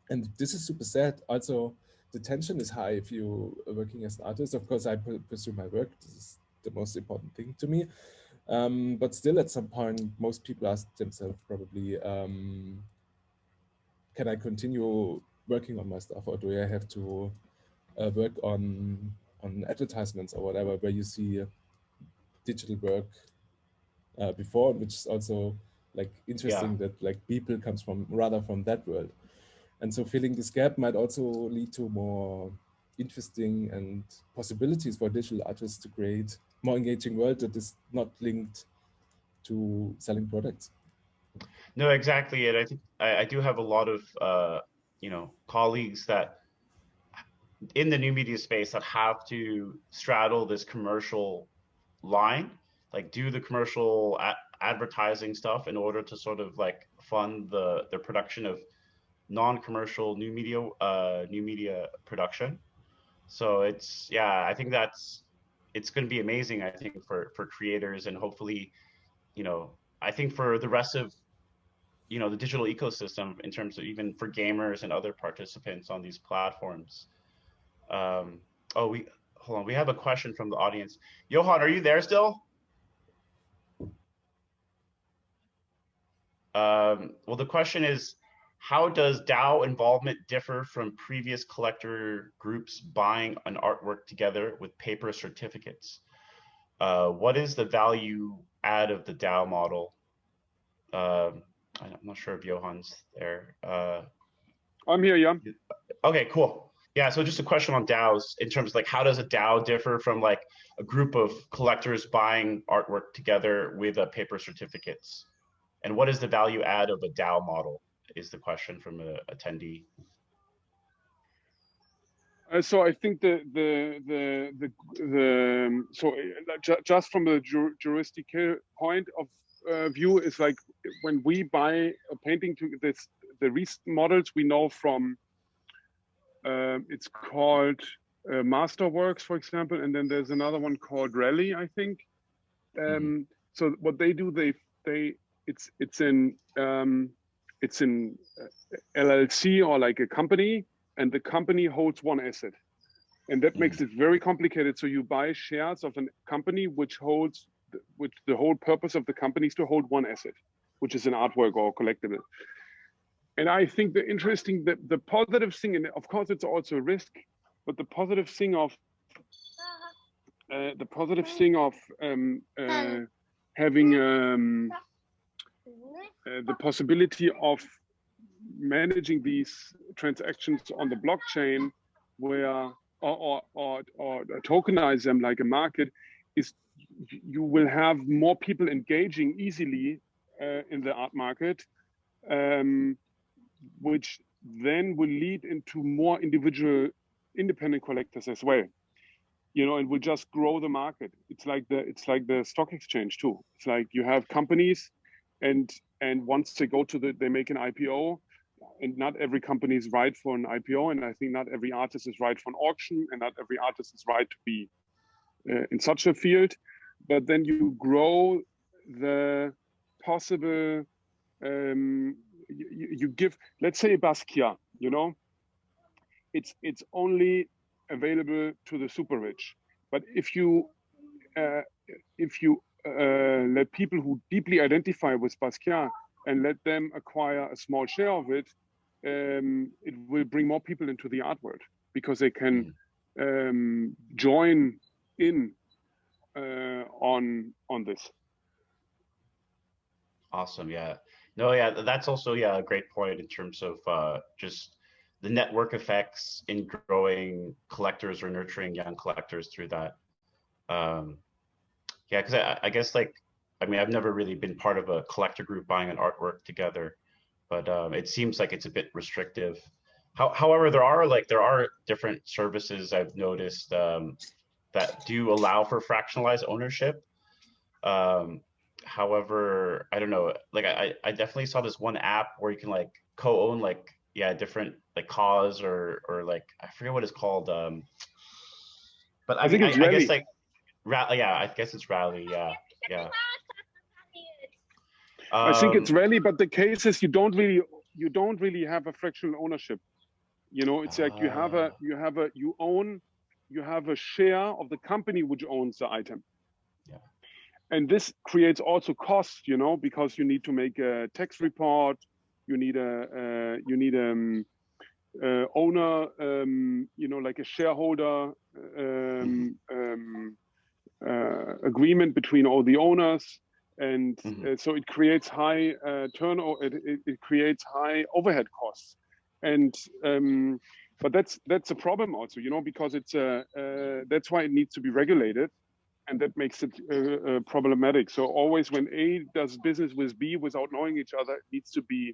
And this is super sad. Also, the tension is high if you are working as an artist. Of course, I pursue my work. This is the most important thing to me. But still, at some point, most people ask themselves probably, can I continue working on my stuff, or do I have to work on advertisements or whatever, where you see digital work before, which is also like interesting that like people comes from rather from that world. And so filling this gap might also lead to more interesting and possibilities for digital artists to create more engaging world that is not linked to selling products. No, exactly. And I think I do have a lot of you know, colleagues that in the new media space that have to straddle this commercial line, like do the commercial advertising stuff in order to sort of like fund the production of non-commercial new media production. So it's, yeah, I think it's going to be amazing, I think, for creators, and hopefully, you know, I think for the rest of, you know, the digital ecosystem, in terms of even for gamers and other participants on these platforms. Oh, hold on, we have a question from the audience. Johann, are you there still? Well, the question is, how does DAO involvement differ from previous collector groups buying an artwork together with paper certificates? What is the value add of the DAO model? I'm not sure if Johann's there. I'm here, yeah. Okay, cool. Yeah, so just a question on DAOs in terms of like, how does a DAO differ from like a group of collectors buying artwork together with paper certificates? And what is the value add of a DAO model is the question from an attendee. So I think just from the juristical point of view, is like when we buy a painting to this, the recent models we know from, it's called Masterworks, for example, and then there's another one called Rally, I think. So what they do, it's in LLC or like a company, and the company holds one asset, and that makes it very complicated. So you buy shares of a company which holds, which the whole purpose of the company is to hold one asset, which is an artwork or collectible. And I think the interesting, the positive thing, and of course it's also a risk, but the positive thing of having the possibility of managing these transactions on the blockchain, where or tokenize them like a market, is you will have more people engaging easily in the art market, which then will lead into more individual independent collectors as well, you know, and will just grow the market. It's like the stock exchange too. It's like you have companies, and once they go to they make an IPO, and not every company is right for an IPO, and I think not every artist is right for an auction, and not every artist is right to be in such a field. But then you grow the possible, you give, let's say Basquiat, you know, it's only available to the super rich. But if you let people who deeply identify with Basquiat and let them acquire a small share of it, it will bring more people into the art world, because they can join in on this. Awesome. Yeah. No, yeah, that's also, yeah, a great point in terms of just the network effects in growing collectors or nurturing young collectors through that. Yeah, because I guess like, I mean, I've never really been part of a collector group buying an artwork together, but it seems like it's a bit restrictive. However, there are different services I've noticed that do allow for fractionalized ownership. However, I don't know, like I definitely saw this one app where you can like co-own like, yeah, different like cause or like, I forget what it's called. But I I mean, think it's I guess Rally. like, yeah, I guess it's Rally. Yeah, yeah. I think it's Rally, but the case is you don't really have a fractional ownership. You know, it's like you have a share of the company which owns the item. Yeah. And this creates also costs, you know, because you need to make a tax report, you need a owner, you know, like a shareholder agreement between all the owners, and so it creates high turnover. It creates high overhead costs, and but that's a problem also, you know, because it's that's why it needs to be regulated. And that makes it problematic. So always when A does business with B without knowing each other, it needs to be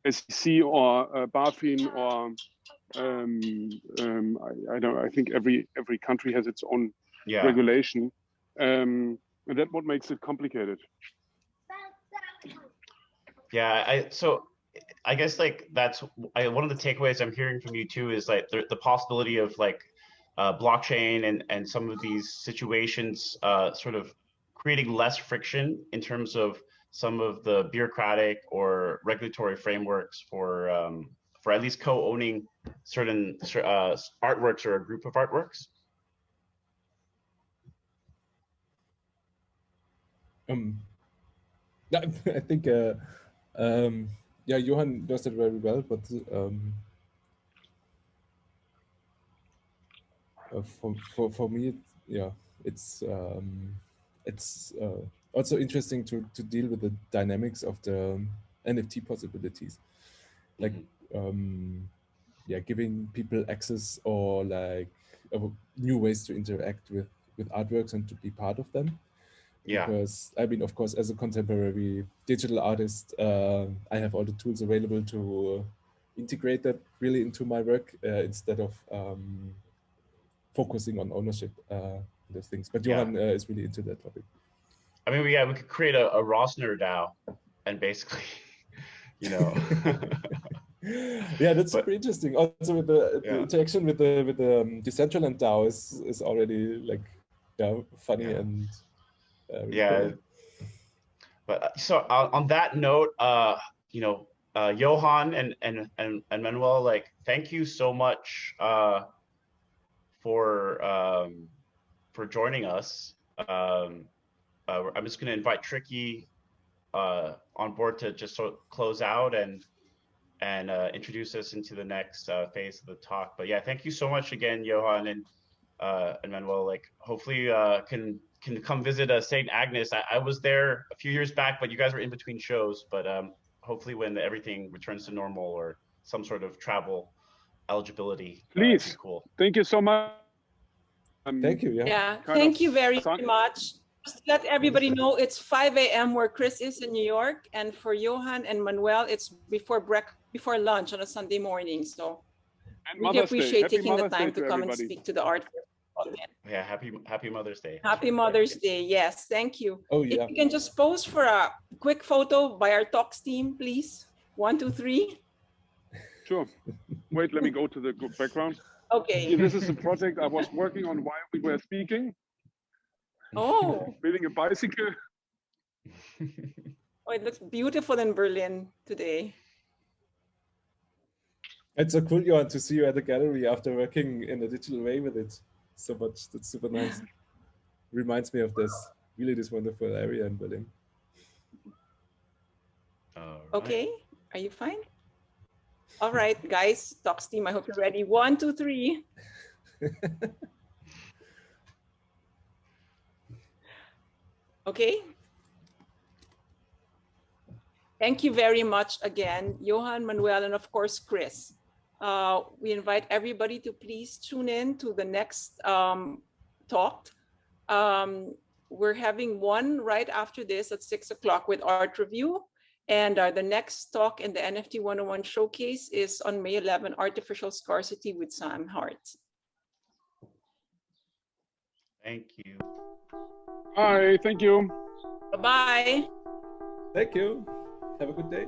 SEC or BaFin or I don't. I think every country has its own regulation, and that's what makes it complicated. Yeah, so I guess like that's one of the takeaways I'm hearing from you too is like the possibility of like blockchain and some of these situations sort of creating less friction in terms of some of the bureaucratic or regulatory frameworks for at least co-owning certain artworks or a group of artworks. I think yeah, Johann does it very well, but for me, yeah, it's also interesting to deal with the dynamics of the NFT possibilities, like yeah, giving people access or like new ways to interact with artworks and to be part of them. Yeah. Because I mean, of course, as a contemporary digital artist, I have all the tools available to integrate that really into my work instead of focusing on ownership those things. But Johann is really into that topic. I mean, we could create a Rossner DAO and basically, you know. Yeah, that's super interesting. Also, with the interaction with the Decentraland DAO is already like, yeah, funny and yeah. Cool. But so on that note, you know, Johann and Manuel, like, thank you so much for joining us. I'm just going to invite Tricky on board to just sort of close out and introduce us into the next phase of the talk. But yeah, thank you so much again, Johann and Manuel. Like, hopefully can come visit St. Agnes. I was there a few years back, but you guys were in between shows. But hopefully when everything returns to normal or some sort of travel eligibility, please, cool. Thank you so much. Thank you. Yeah, thank you very much. Just let everybody know it's 5 a.m. where Chris is in New York, and for Johann and Manuel, it's before lunch on a Sunday morning. So really appreciate taking the time to come and speak to the art. Yeah, happy Mother's Day. Happy Mother's Day. Yes, thank you. Oh yeah. If you can just pose for a quick photo by our talks team, please. 1, 2, 3. Sure. Wait, let me go to the background. Okay. This is a project I was working on while we were speaking. Oh. Building a bicycle. Oh, it looks beautiful in Berlin today. It's so cool, Johann, to see you at the gallery after working in a digital way with it so much. That's super nice. Reminds me of this wonderful area in Berlin. Okay, are you fine? All right, guys, talks team, I hope you're ready. 1, 2, 3. Okay. Thank you very much again, Johann, Manuel, and of course, Chris. We invite everybody to please tune in to the next talk. We're having one right after this at 6 o'clock with Art Review. And the next talk in the NFT 101 showcase is on May 11, Artificial Scarcity with Sam Hart. Thank you. Hi, thank you. Bye-bye. Thank you. Have a good day.